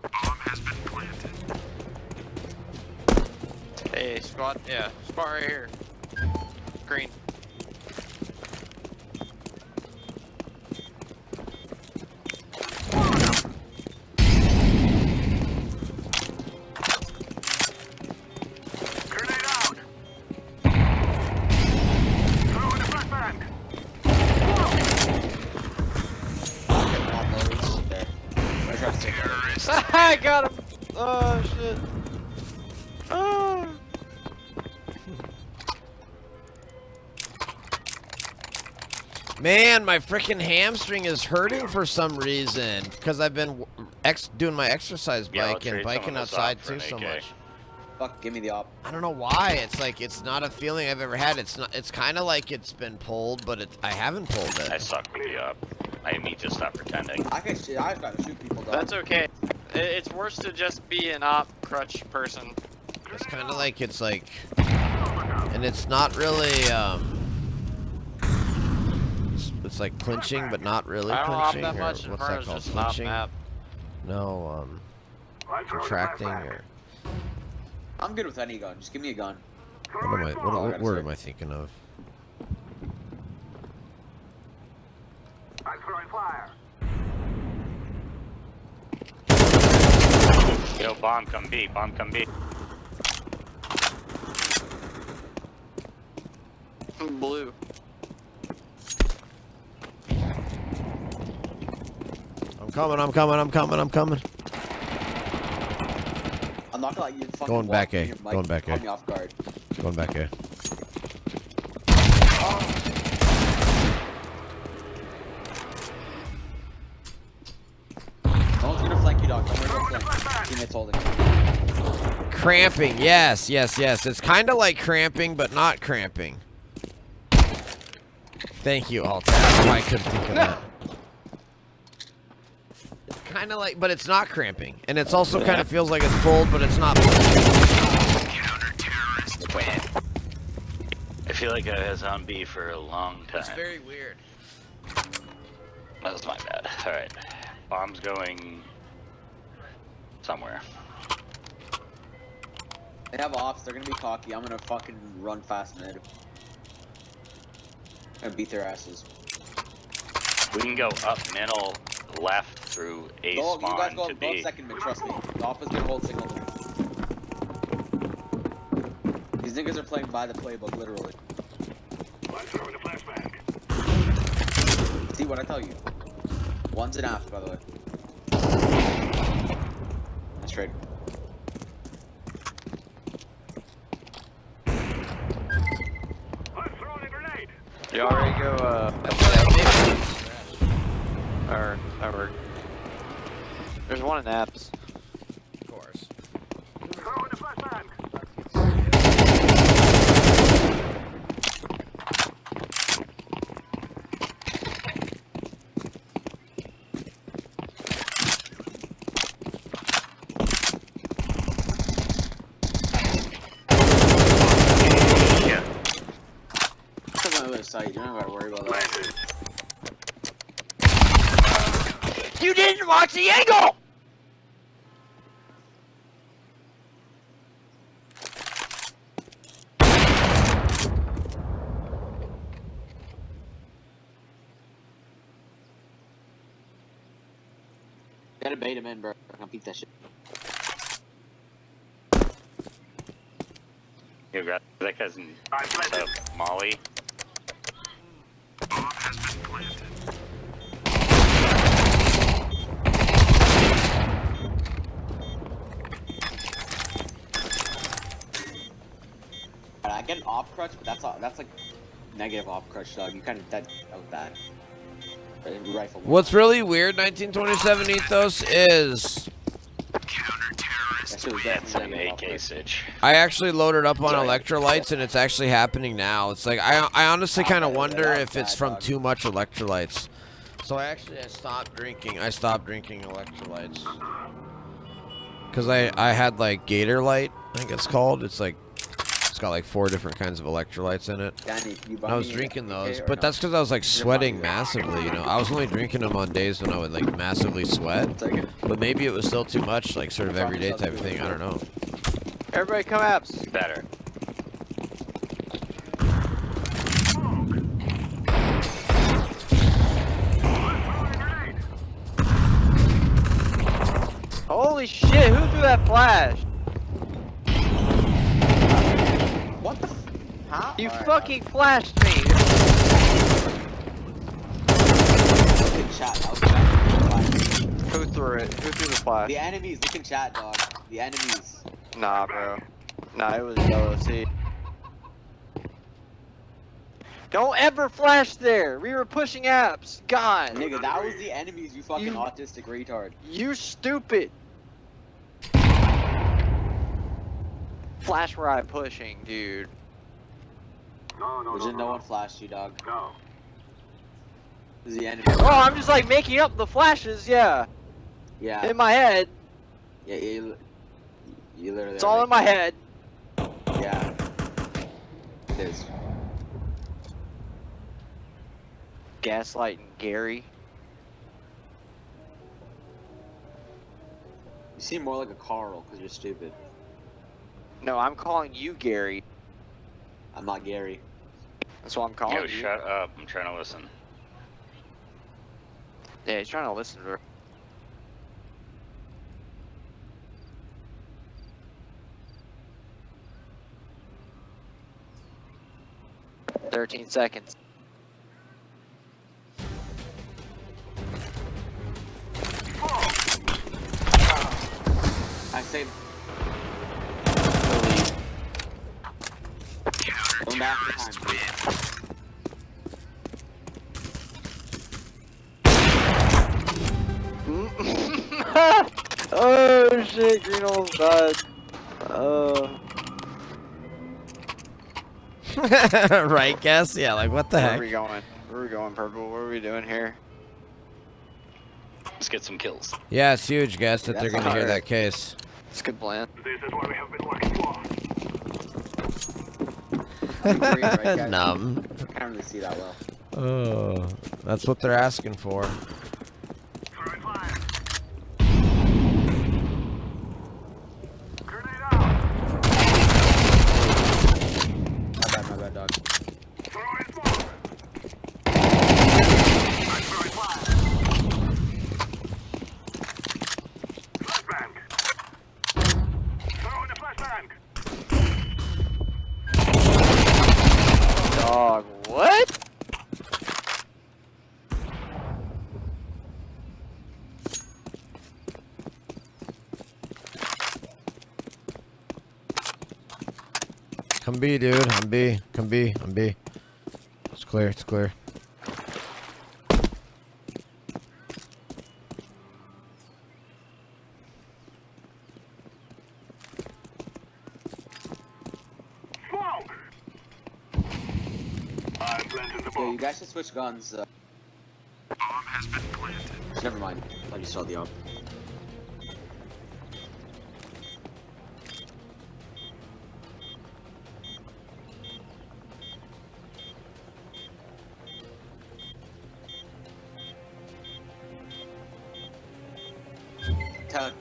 Bomb has been planted. Hey, squad. Yeah, spot right here. Green. Grenade out! Throw in the flashbang! There. I got him! Oh, shit. Oh. Man, my freaking hamstring is hurting for some reason because I've been doing my exercise bike and biking outside too so much. Fuck, give me the op. I don't know why. It's like it's not a feeling I've ever had. It's not. It's kind of like it's been pulled, but I haven't pulled it. I suck with the op. I need to stop pretending. I gotta shoot people, dog. That's okay. It's worse to just be an op crutch person. It's kind of like it's like, and it's not really. It's like clinching, but not really I don't clinching. op that Or much. what's that called? Just an op Clinching? map. No, contracting or. I'm good with any gun. Just give me a gun. What word am I thinking of? I'm throwing fire. Yo, bomb come B. Bomb come B. Blue. I'm coming. I'm coming. I'm coming. I'm coming. I'm not gonna let you fucking Going walk back in A. here, Mike. Going back Caught A. me off guard. Going back A. Someone's gonna flank you, dog. Don't worry about flank. Teammates holding. Cramping. Yes, yes, yes. It's kind of like cramping, but not cramping. Thank you, Alt. I couldn't think of that. It's kind of like, but it's not cramping, and it's also kind of feels like it's pulled, but it's not. I feel like I was on B for a long time. It's very weird. That was my bad. Alright. Bomb's going somewhere. They have ops. They're gonna be cocky. I'm gonna fucking run fast mid. And beat their asses. We can go up middle, left through A You spawn guys go to above B. second mid, trust me. The op is gonna hold signal to me. These niggas are playing by the playbook, literally. See what I tell you. One's an after, by the way. That's right. You already go, or, there's one in apps. Of course. Come on the other side. You don't gotta worry about that. You didn't watch the angle! Gotta bait him in, bro. I can beat that shit. You got that guy's in Molly. I get an op crutch, but that's like negative op crutch, dog. You kind of that was bad. Rifle. What's really weird, 1927 ethos, is That's an AK Sitch. I actually loaded up on electrolytes, and it's actually happening now. It's like I honestly kind of wonder if it's from too much electrolytes. So I stopped drinking. I stopped drinking electrolytes because I had like Gatorlight, I think it's called. It's like it's got like 4 different kinds of electrolytes in it. Danny, can you buy And I was me drinking AK those, or but no? that's because I was like sweating massively. You know, I was only drinking them on days when I would like massively sweat. But maybe it was still too much, like sort of everyday type of thing. I don't know. Everybody come apps. Better. Holy shit, who threw that flash? What the? Huh? You fucking flashed me. Good shot. That was bad. Who Who threw it? Who threw the flash? The enemies. Look in chat, dog. The enemies. Nah, bro. Nah, it was yellow. See. Don't ever flash there. We were pushing apps. God. Nigga, that was the enemies. You fucking autistic retard. You stupid. Flash where I'm pushing, dude. No one flashed you, dog. No. This is the enemy. Oh, I'm just like making up the flashes. Yeah. Yeah. In my head. Yeah, you literally. It's all in my head. Yeah. It is. Gaslighting Gary. You seem more like a Carl because you're stupid. No, I'm calling you Gary. I'm not Gary. That's what I'm calling Yo, you. shut up. I'm trying to listen. Yeah, he's trying to listen to her. "13 seconds. I say. Going back to time, please. Oh shit, Green almost died. Right, guess? Yeah, like what the Where heck? are we going? Where are we going, Purple? What are we doing here? Let's get some kills. Yeah, it's huge, guess, that they're That's gonna hear alright. that case. It's a good plan. This is what we have been working for. Numb. I can't really see that well. Oh, that's what they're asking for. My bad, dog. Dog, what? Come B, dude. I'm B. Come B. I'm B. It's clear. It's clear. Yo, you guys should switch guns. Bomb has been planted. Never mind. I just saw the op.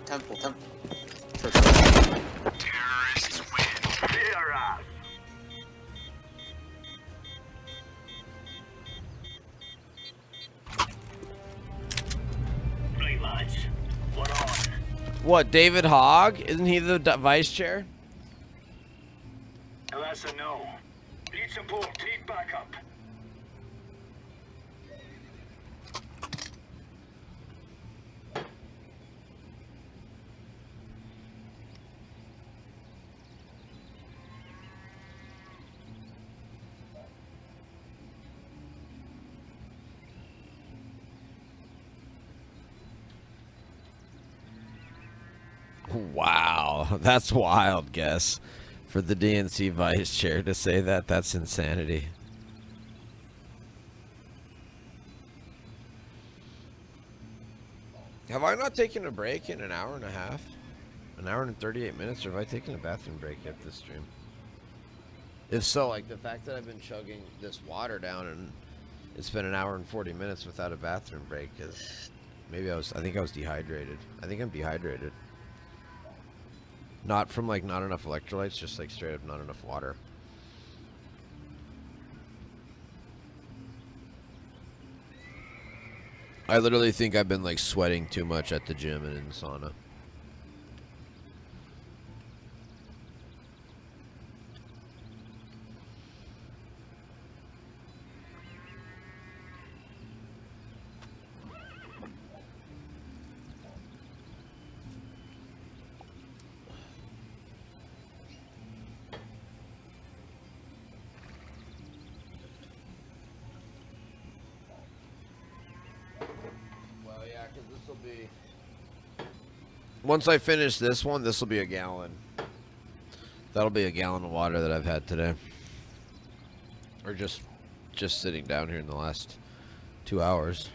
Temple. Terrorists win. Fear us. Play lads. What on? What, David Hogg? Isn't he the vice chair? That's a no. Need support. Need backup. Wow, that's wild, guess. For the DNC vice chair to say that, that's insanity. Have I not taken a break in an hour and a half? An hour and 38 minutes, or have I taken a bathroom break yet this stream? If so, like the fact that I've been chugging this water down and it's been an hour and 40 minutes without a bathroom break is maybe I think I was dehydrated. I think I'm dehydrated. Not from like not enough electrolytes, just like straight up not enough water. I literally think I've been like sweating too much at the gym and in the sauna. because this will be... Once I finish this one, this will be a gallon. That'll be a gallon of water that I've had today. Or just sitting down here in the last 2 hours.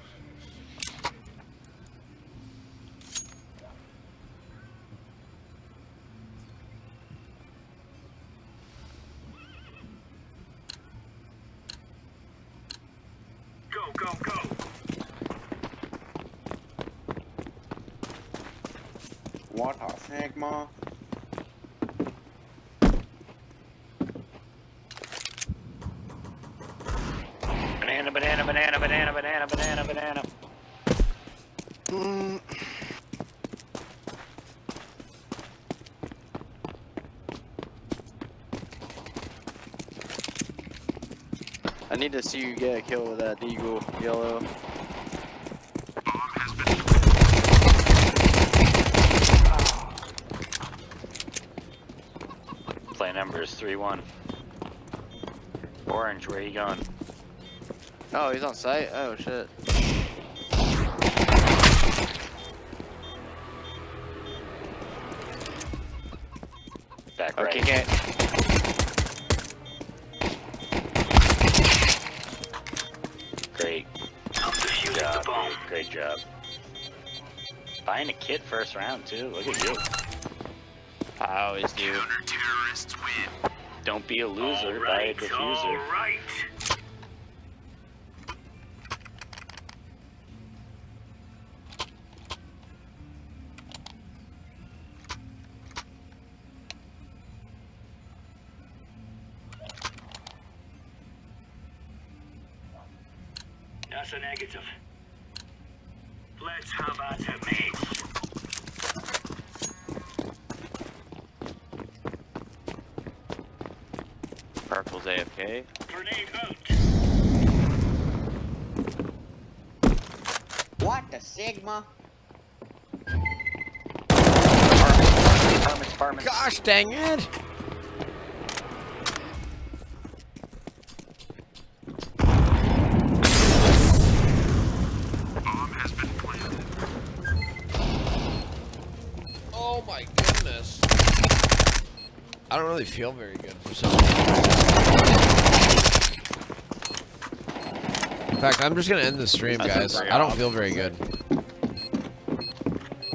Go, go, go. What a Sigma? Banana, banana, banana, banana, banana, banana, banana. I need to see you get a kill with that Eagle yellow. Play numbers 3-1. Orange, where you going? Oh, he's on site? Oh, shit. Back Okay, right. can't. Great. Good job, dude. Great job. Buying a kit first round, too. Look at you. I always do. Counter-terrorists win. Don't be a loser. Buy a diffuser. All right. That's a negative. Let's have at it, mates. Purple's AFK. Grenade out. What the Sigma? Apartments. Gosh dang it! Bomb has been planted. Oh my goodness. I don't really feel very good for some reason. In fact, I'm just gonna end the stream, guys. I don't feel very good.